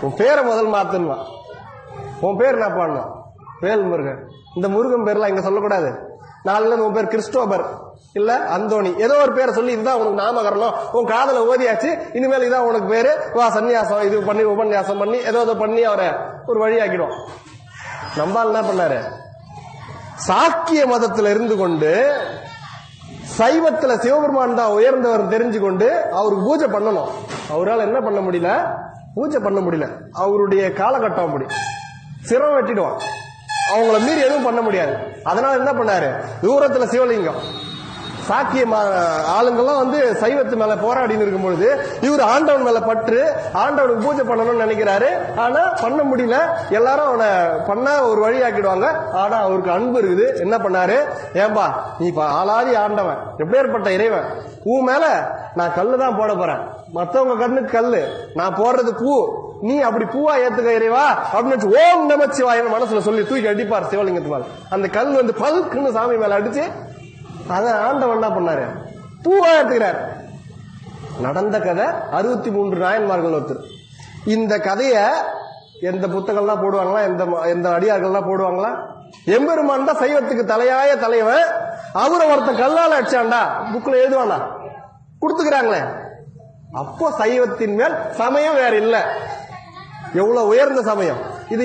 உன் பேரை முதல் மாத்தணுவான். உன் பேர் என்ன பண்ணுவான், வேல்முருகன். இந்த முருகன் பேர்லாம் இங்க சொல்லக்கூடாது. நாலுல உன் பேர் கிறிஸ்டோபர் இல்ல அந்தோணி, ஏதோ ஒரு பேரை சொல்லி இதுதான் உனக்கு நாமகரணம், உன் காதல ஓதியாச்சு, இனிமேல் இதான் உனக்கு பேரு, வா சன்னியாசம் இது பண்ணி உபன்யாசம் பண்ணி ஏதோ பண்ணி அவரை ஒரு வழியாக்கிடும். நம்பால் என்ன பண்ணாரு, சாக்கிய மதத்துல இருந்து கொண்டு சைவத்துல சிவபெருமான் தான் உயர்ந்தவர் தெரிஞ்சு கொண்டு அவருக்கு பூஜை பண்ணணும். அவரால் என்ன பண்ண முடியல, பூஜை பண்ண முடியல. அவருடைய காலகட்டம் அப்படி சிரம் வெட்டிடுவான், அவங்கள மீறி எதுவும் பண்ண முடியாது. அதனால என்ன பண்ணாரு, தூரத்துல சிவலிங்கம். சாக்கிய ஆளுங்கெல்லாம் சைவத்து மேல போராடின்னு இருக்கும் பொழுது இவர் ஆண்டவன் மேல பற்று, ஆண்டவனுக்கு பூஜை பண்ணணும்னு நினைக்கிறாரு. ஆனா பண்ண முடியல. எல்லாரும் அவனை பண்ண ஒரு வழியாக்கிடுவாங்க. ஆனா அவருக்கு அன்பு இருக்குது. என்ன பண்ணாரு, ஏன்பா நீ ஆளாதி ஆண்டவன், எப்பேற்பட்ட இறைவன், பூ மேல நான் கல்லுதான் போட போறேன், மத்தவங்க கண்ணுக்கு கல்லு, நான் போடுறது பூ, நீ அப்படி பூவா ஏத்துக்க இறைவா அப்படின்னு ஓம் நமச்சிவாயன்னு மனசுல சொல்லி தூக்கி அடிப்பார் சிவலிங்கத்து மேல. அந்த கல் பல்குன்னு சாமி மேல அடிச்சு அத ஆண்டவன் என்ன பண்ணாரு, பூவா எடுத்துக்கிறார். நடந்த கதை 63 நாயன்மார்கள் ஒருத்தர். இந்த கதைய எந்த புத்தகம்லாம் போடுவாங்களா, எந்த அடியார்கள்லாம் போடுவாங்களா? எம்பெருமான் தான் சைவத்துக்கு தலையாய தலைவன், அவரை ஒருத்த கல்லால அடிச்சாண்டா புக்ல எழுதுவானா, கொடுத்துக்கிறாங்களே. அப்போ சைவத்தின் மேல் சமயம் வேற இல்ல. எவ்வளவு உயர்ந்த சமயம் இது,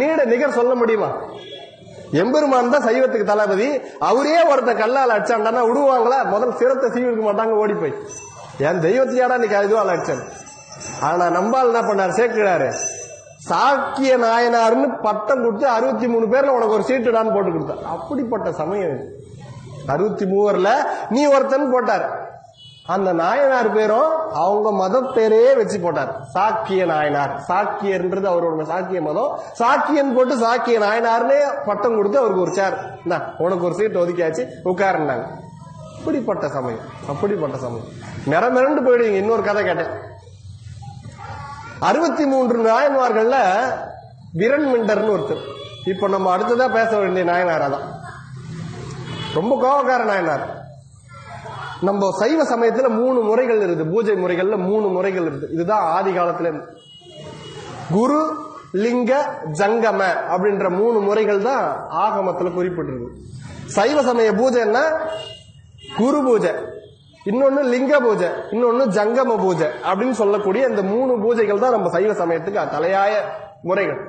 நீட நிகர் சொல்ல முடியுமா? எம்பெருமான் தான் சைவத்துக்கு தளபதி, அவரே ஒருத்த கல்லால் அடிச்சாண்டானா விடுவாங்களா? முதல் சிரத்தை சீவிருக்க மாட்டாங்க, ஓடி போய் என் தெய்வத்தையாடா நீ இதுவால் அடிச்சான். ஆனா நம்பால் என்ன பண்ணாரு, சேர்க்கிறாரு, சாக்கிய நாயனார்னு பட்டம் கொடுத்து 63 பேர்ல உனக்கு ஒரு சீட்டுடான்னு போட்டு கொடுத்தார். அப்படிப்பட்ட சமயம் 63ல நீ ஒருத்தன் போட்டார். அந்த நாயனார் பேரும் அவங்க மத பேரையே வச்சு போட்டார், சாக்கிய நாயனார். சாக்கியர்ன்றது அவரோட சாக்கிய மதம். சாக்கியன் போட்டு சாக்கிய நாயனார்னே பட்டம் கொடுத்து அவருக்கு ஒரு சேர், உனக்கு ஒரு சீட் ஒதுக்கியாச்சு உட்காருந்தாங்க. அப்படிப்பட்ட சமயம், அப்படிப்பட்ட சமயம். மிரண்டு போயிடுவீங்க. இன்னொரு கதை கேட்டேன். 63 நாயன்மார்கள்ல விரண்மிண்டர்னு ஒருத்தர். இப்ப நம்ம அடுத்ததா பேச வேண்டிய நாயனாராதான். ரொம்ப கோபக்கார நாயனார். நம்ம சைவ சமயத்துல 3 முறைகள் இருக்கு, பூஜை முறைகள்ல 3 முறைகள் இருக்கு. இதுதான் ஆதி காலத்துல குரு லிங்க ஜங்கம அப்படின்ற 3 முறைகள் தான் ஆகமத்துல குறிப்பிட்டிருக்கு. சைவ சமய பூஜைன்னா குரு பூஜை, இன்னொன்னு லிங்க பூஜை, இன்னொன்னு ஜங்கம பூஜை அப்படின்னு சொல்லக்கூடிய இந்த 3 பூஜைகள் தான் நம்ம சைவ சமயத்துக்கு தலையாய முறைகள்.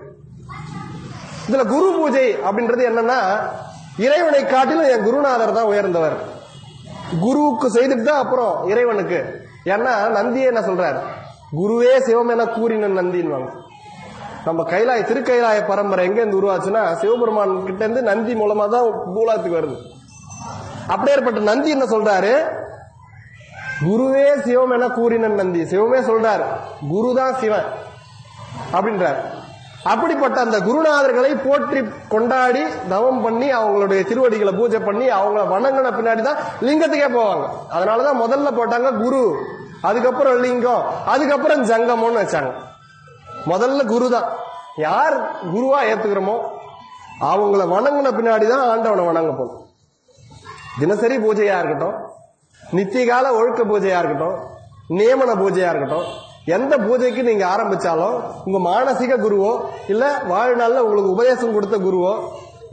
இதுல குரு பூஜை அப்படின்றது என்னன்னா, இறைவனை காட்டிலும் என் குருநாதர் தான் உயர்ந்தவர், குருவுக்கு செய்துட்டு தான் அப்புறம் இறைவனுக்கு. ஏன்னா நந்தியே என்ன சொல்றாரு, குருவே சிவம் என கூறின நந்தின்னு. நம்ம திருக்கைலாய பரம்பரை எங்க இருந்து உருவாச்சுன்னா சிவபெருமான் கிட்ட இருந்து நந்தி மூலமா தான் பூலாத்துக்கு வருது. அப்படியேற்பட்ட நந்தி என்ன சொல்றாரு, குருவே சிவம் என கூறின நந்தி. சிவமே சொல்றாரு குருதான் சிவன் அப்படின்றார். அப்படிப்பட்ட அந்த குருநாதர்களை போற்றி கொண்டாடி தவம் பண்ணி அவங்களுடைய திருவடிகளை பூஜை பண்ணி அவங்கள வணங்கின பின்னாடி தான் லிங்கத்துக்கே போவாங்க. அதனாலதான் முதல்ல போட்டாங்க குரு, அதுக்கப்புறம் லிங்கம், அதுக்கப்புறம் ஜங்கமம்னு வச்சாங்க. முதல்ல குரு தான். யார் குருவா ஏத்துக்கிறோமோ அவங்கள வணங்கின பின்னாடிதான் ஆண்டவனை வணங்க போகும். தினசரி பூஜையா இருக்கட்டும், நித்திய கால ஒழுக்க பூஜையா இருக்கட்டும், நியமன பூஜையா இருக்கட்டும், எந்த பூஜைக்கு நீங்க ஆரம்பிச்சாலும் உங்க மானசீக குருவோ இல்ல வாழ்நாள்ல உங்களுக்கு உபதேசம் கொடுத்த குருவோ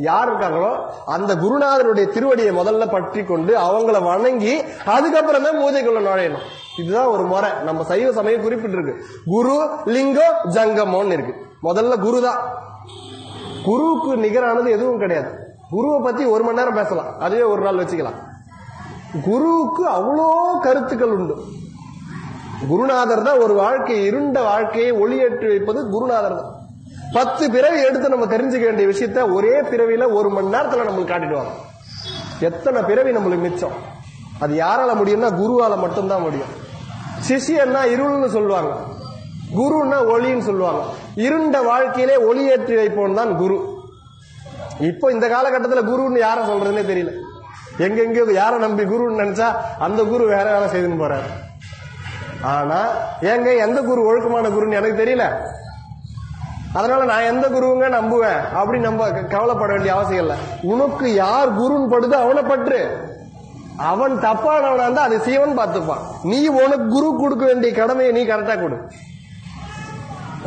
யார் இருக்காங்களோ அந்த குருநாதருடைய திருவடியை முதல்ல பற்றி கொண்டு அவங்கள வணங்கி அதுக்கப்புறம் தான் பூஜைக்குள்ள நுழையணும். இதுதான் ஒரு முறை. நம்ம சைவ சமயம் குறிப்பிட்டு இருக்கு, குரு லிங்கம் ஜங்கமோன்னு இருக்கு. முதல்ல குரு தான். குருவுக்கு நிகரானது எதுவும் கிடையாது. குருவை பத்தி 1 மணி நேரம் பேசலாம், அதுவே ஒரு நாள் வச்சுக்கலாம். குருவுக்கு அவ்வளோ கருத்துக்கள் உண்டு. குருநாதர் தான் ஒரு வாழ்க்கையை, இருண்ட வாழ்க்கையை ஒளியேற்றி வைப்பது குருநாதர் தான். 10 பிறவி எடுத்து நம்ம தெரிஞ்சுக்க வேண்டிய விஷயத்த ஒரே பிறவியில 1 மணி நேரத்துல நம்மளுக்கு காட்டிடுவாங்க. எத்தனை பிறவி நம்மளுக்கு மிச்சம். அது யாரால முடியும்னா குருவால மட்டும்தான் முடியும். சிஷியன்னா இருள்னு சொல்லுவாங்க, குருன்னா ஒளின்னு சொல்லுவாங்க. இருண்ட வாழ்க்கையிலே ஒளியேற்றி வைப்போம் தான் குரு. இப்போ இந்த காலகட்டத்தில் குருன்னு யார சொல்றதுன்னே தெரியல. எங்கெங்கயோ யார நம்பி குருன்னு நினைச்சா அந்த குரு வேற வேலை செய்துன்னு போறாரு. ஆனா ஏங்க எந்த குரு ஒழுக்கமான குருன்னு எனக்கு தெரியல, அதனால நான் எந்த குருவுங்க நம்புவேன் அப்படி நம்ம கவலைப்பட வேண்டிய அவசியம் இல்லை. உனக்கு யார் குருன்னு படுதோ அவனை பற்று. அவன் தப்பானவனா இருந்தா அது சீவன் பார்த்துப்பான். நீ உனக்கு குரு கொடுக்க வேண்டிய கடமையை நீ கரெக்டா கொடு.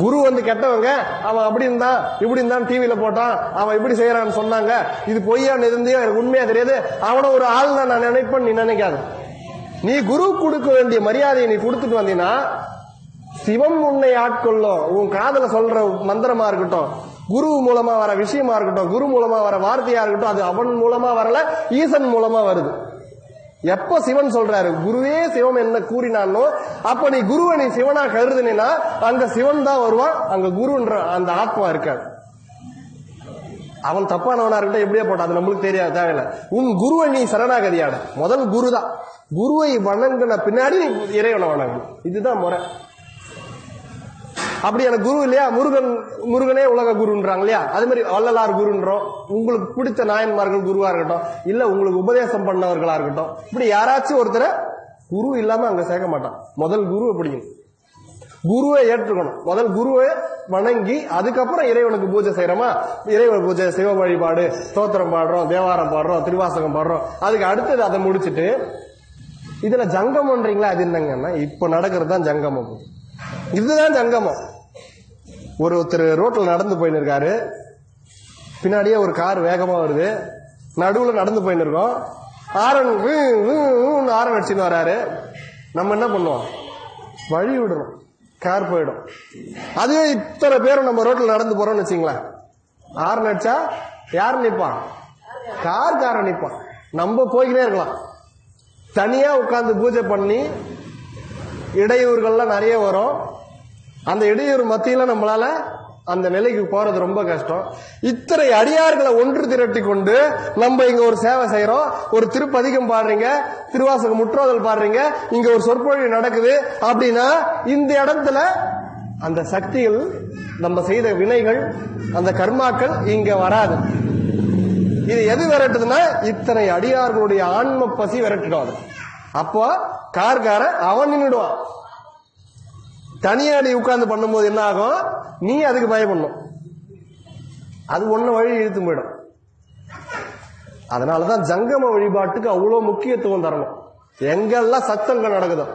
குரு கெட்டவங்க, அவன் அப்படி இருந்தான் இப்படி இருந்தான் டிவியில போட்டான், அவன் இப்படி செய்யறான்னு சொன்னாங்க, இது பொய்யான்னு இருந்தே எனக்கு உண்மையா தெரியாது, அவனை ஒரு ஆள் தான் நான் நினைப்பேன் நீ நினைக்காது. நீ குரு கொடுக்க வேண்டிய மரியாதையை நீ கொடுத்துட்டு வந்தீங்கன்னா சிவம் உன்னை ஆட்கொள்ளும். உன் காதல சொல்ற மந்திரமா இருக்கட்டும், குரு மூலமா வர விஷயமா இருக்கட்டும், குரு மூலமா வர வார்த்தையா இருக்கட்டும், அது அவன் மூலமா வரல, ஈசன் மூலமா வருது. எப்ப சிவன் சொல்றாரு குருவே சிவம் என்ன கூறினானோ அப்ப நீ குருவை நீ சிவனா கருதுனா அங்க சிவன் தான் வருவான், அங்க குருன்ற அந்த ஆத்மா இருக்காது. அவன் தப்பானவனா இருக்கட்டும் எப்படியே போட்டான், அது நம்மளுக்கு தெரியாது, தேவையில்லை. உன் குருவை நீ சரணாகதியாட. முதல் குரு தான். குருவை வணங்கின பின்னாடி இறைவனை வணங்கணும். இதுதான் முறை. அப்படி எனக்கு குரு இல்லையா, முருகனே உலக குருன்றாங்க இல்லையா, அது மாதிரி வள்ளலார் குருன்றோம். உங்களுக்கு பிடித்த நாயன்மார்கள் குருவா இருக்கட்டும், இல்ல உங்களுக்கு உபதேசம் பண்ணவர்களா இருக்கட்டும், இப்படி யாராச்சும் ஒருத்தரை குரு இல்லாம அங்க சேர்க்க மாட்டான். முதல் குருவை பிடிக்கணும், குருவை ஏற்றுக்கணும். முதல் குருவை வணங்கி அதுக்கப்புறம் இறைவனுக்கு பூஜை செய்யறோமா, இறைவன் பூஜை, சிவ வழிபாடு, ஸ்தோத்திரம் பாடுறோம், தேவாரம் பாடுறோம், திருவாசகம் பாடுறோம், அதுக்கு அடுத்தது அதை முடிச்சுட்டு இதுல ஜங்கமன்றீங்களா, அது என்னங்கன்னா இப்ப நடக்கிறது தான் ஜங்கமம். இதுதான் ஜங்கமம். ஒருத்தர் ரோட்ல நடந்து போயின்னு இருக்காரு, பின்னாடியே ஒரு கார் வேகமா வருது, நடுவுல நடந்து போயின்னு இருக்கோம், ஆரன் ஆரன் அடிச்சுன்னு வராரு. நம்ம என்ன பண்ணுவோம், வழி விடணும், கார் போயிடும். அதுவே இத்தனை பேரும் நம்ம ரோட்ல நடந்து போறோம்னு வச்சுங்களேன், ஆரன் அடிச்சா யார் நிற்பான், காரன் நிற்பான். நம்ம போய்கிட்டே இருக்கலாம். தனியா உட்கார்ந்து பூஜை பண்ணி இடையூறுகள்லாம் நிறைய வரும். அந்த இடையூறு மத்தியில நம்மளால அந்த நிலைக்கு போறது ரொம்ப கஷ்டம். இத்தனை அடியார்களை ஒன்று திரட்டி கொண்டு நம்ம இங்க ஒரு சேவை செய்யறோம், ஒரு திருப்பதிகம் பாடுறீங்க, திருவாசக முற்றோதல் பாடுறீங்க, இங்க ஒரு சொற்பொழிவு நடக்குது அப்படின்னா இந்த இடத்துல அந்த சக்திகள், நம்ம செய்த வினைகள், அந்த கர்மாக்கள் இங்க வராது. இது எது விரட்டுதுன்னா இத்தனை அடியார்களுடைய ஆன்ம பசி விரட்டிடும். அப்போ கார்காரன் அவன் நின்றுடுவான். தனியாடி உட்கார்ந்து பண்ணும்போது என்ன ஆகும், நீ அதுக்கு பயப்படணும், அது ஒன்ன வழி இழுத்து போயிடும். அதனாலதான் ஜங்கம வழிபாட்டுக்கு அவ்வளவு முக்கியத்துவம் தரணும். எங்கெல்லாம் சத்தங்கள் நடக்குதோ,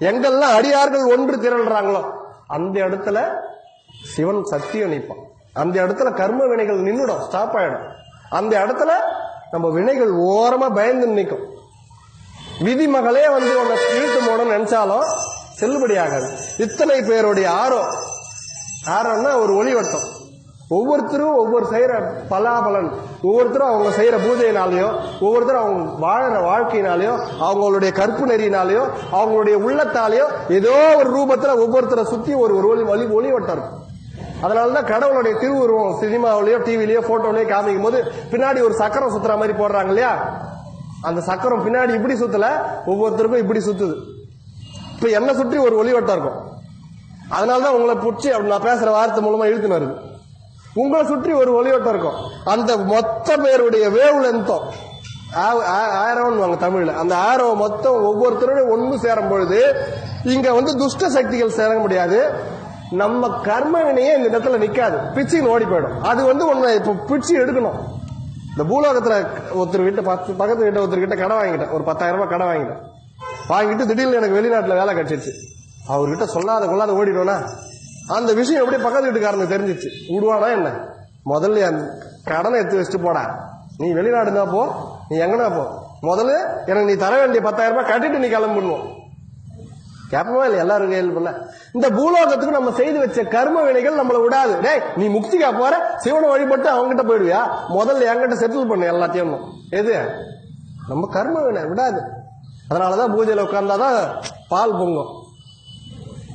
எங்கெல்லாம் அடியார்கள் ஒன்று திரள்றாங்களோ அந்த இடத்துல சிவன் சக்தியை நிற்பான். அந்த இடத்துல கர்ம வினைகள் நின்றுடும், ஸ்டாப் ஆயிடும். அந்த இடத்துல நம்ம வினைகள் ஓரமா பயந்து நிற்கும். விதிமகளே உன்னை இழுத்து போடணும்னு நினைச்சாலும் செல்லுபடி ஆகாது. இத்தனை பேருடைய ஆரோன்னா ஒரு ஒளிவட்டம், ஒவ்வொருத்தரும் ஒவ்வொரு செய்யற பலாபலன், ஒவ்வொருத்தரும் அவங்க செய்யற பூஜையினாலேயோ, ஒவ்வொருத்தரும் அவங்க வாழற வாழ்க்கையினாலேயோ, அவங்களுடைய கற்பு நெறியினாலேயோ, அவங்களுடைய உள்ளத்தாலேயோ ஏதோ ஒரு ரூபத்துல ஒவ்வொருத்தரை சுத்தி ஒரு ஒளிவட்டம் இருக்கும். அதனாலதான் கடவுளுடைய திருவுருவம் சினிமாவிலயோ டிவிலயோ போட்டோலயோ காமிக்கும் போது பின்னாடி ஒரு சக்கரம் சுத்துற மாதிரி போடுறாங்க இல்லையா? அந்த சக்கரம் பின்னாடி இப்படி சுத்தல, ஒவ்வொருத்தருக்கும் இப்படி சுத்துது. இப்ப என்ன சுற்றி ஒரு ஒளிவட்டம் இருக்கும். அதனாலதான் உங்களை புடிச்சு நான் பேசுற வார்த்தை மூலமா இழுத்துன்னு வருது. உங்களை சுற்றி ஒரு ஒளிவட்டம் இருக்கும். அந்த மொத்த பேருடைய வேவ் லென்த்தும் ஆரோன்னு தமிழ்ல, அந்த ஆரோ மொத்தம் ஒவ்வொருத்தருடைய ஒன்று சேரும் பொழுது இங்க துஷ்ட சக்திகள் சேர முடியாது. நம்ம கர்ம வினையே இந்த இடத்துல நிக்காது, பிச்சுன்னு ஓடி போயிடும். அது ஒண்ணு இப்ப பிச்சு எடுக்கணும். இந்த பூலோகத்துல ஒருத்தர் கிட்ட பக்கத்து வீட்டை ஒருத்தர் கிட்ட கடை வாங்கிட்டேன், ஒரு 10,000 ரூபாய் கடை வாங்கிட்டு திடீர்னு எனக்கு வெளிநாட்டுல வேலை கிடைச்சிருச்சு. அவர்கிட்ட சொல்லாத கொள்ளாத ஓடிடுவோனா, அந்த விஷயம் எப்படி பக்கத்து வீட்டுக்காரனுக்கு தெரிஞ்சிச்சு, விடுவானா என்ன? முதல்ல அந்த கடனை எடுத்து வச்சுட்டு போடா, நீ வெளிநாடுனா போ, நீ எங்கன்னா போ, முதல்ல எனக்கு நீ தர வேண்டிய 10,000 ரூபாய் கட்டிட்டு நீ கிளம்பிடணும். கேட்பமா இல்ல? எல்லாரும் கேள்வி பண்ண. இந்த பூலோகத்துக்கு நம்ம செய்து வச்ச கர்ம வினைகள் நம்மளை விடாது. டேய், நீ முக்திக்கா போற, சிவனை வழிபட்டு அவங்ககிட்ட போயிடுவியா? முதல்ல என்கிட்ட செட்டில் பண்ணு எல்லாத்தையும். எது? நம்ம கர்ம வினை விடாது. அதனாலதான் பூஜையில உட்கார்ந்தாதான் பால் பொங்கும்,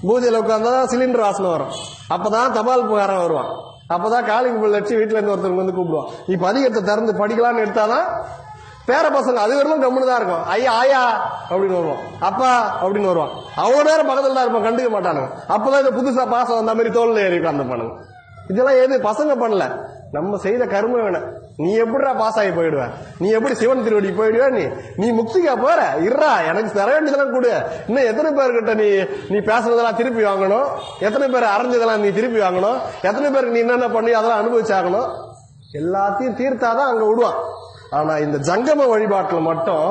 பூஜையில உட்கார்ந்தாதான் சிலிண்டர் வாசனை வரும், அப்பதான் தபால் புகாரம் வருவான், அப்பதான் காலிங் பில் வச்சு வீட்டுல இருந்து ஒருத்தருக்கு கூப்பிடுவான். நீ பதிகத்தை திறந்து படிக்கலாம்னு எடுத்தாதான் பேர பசங்க அது வரலும் கம்முன்னு தான் இருக்கும். ஐயா ஆயா அப்படின்னு வருவான், அப்பா அப்படின்னு வருவான். அவ்வளவு நேரம் பக்கத்துல தான் இருப்பான், கண்டுக்க மாட்டானுங்க. அப்பதான் இந்த புதுசா பாசம் வந்த மாதிரி தோல்ல ஏறி உட்கார்ந்துப்பானுங்க. இதெல்லாம் எது பசங்க பண்ணல, நம்ம செய்த கர்ம வேண. நீ எப்படிடா பாஸ் ஆகி போயிடுவ? நீ எப்படி சிவன் திருவடி போயிடுவ? நீ முக்திக்கா போற, இருறா எனக்கு தர வேண்டியதெல்லாம் கொடு. இன்னும் எத்தனை பேர்கிட்ட நீ பேசுறதெல்லாம் திருப்பி வாங்கணும், எத்தனை பேர் அரைஞ்சதெல்லாம் நீ திருப்பி வாங்கணும், எத்தனை பேருக்கு நீ என்னென்ன பண்ணி அதெல்லாம் அனுபவிச்சாகணும். எல்லாத்தையும் தீர்த்தாதான் அங்க விடுவான். ஆனா இந்த ஜங்கம வழிபாட்டுல மட்டும்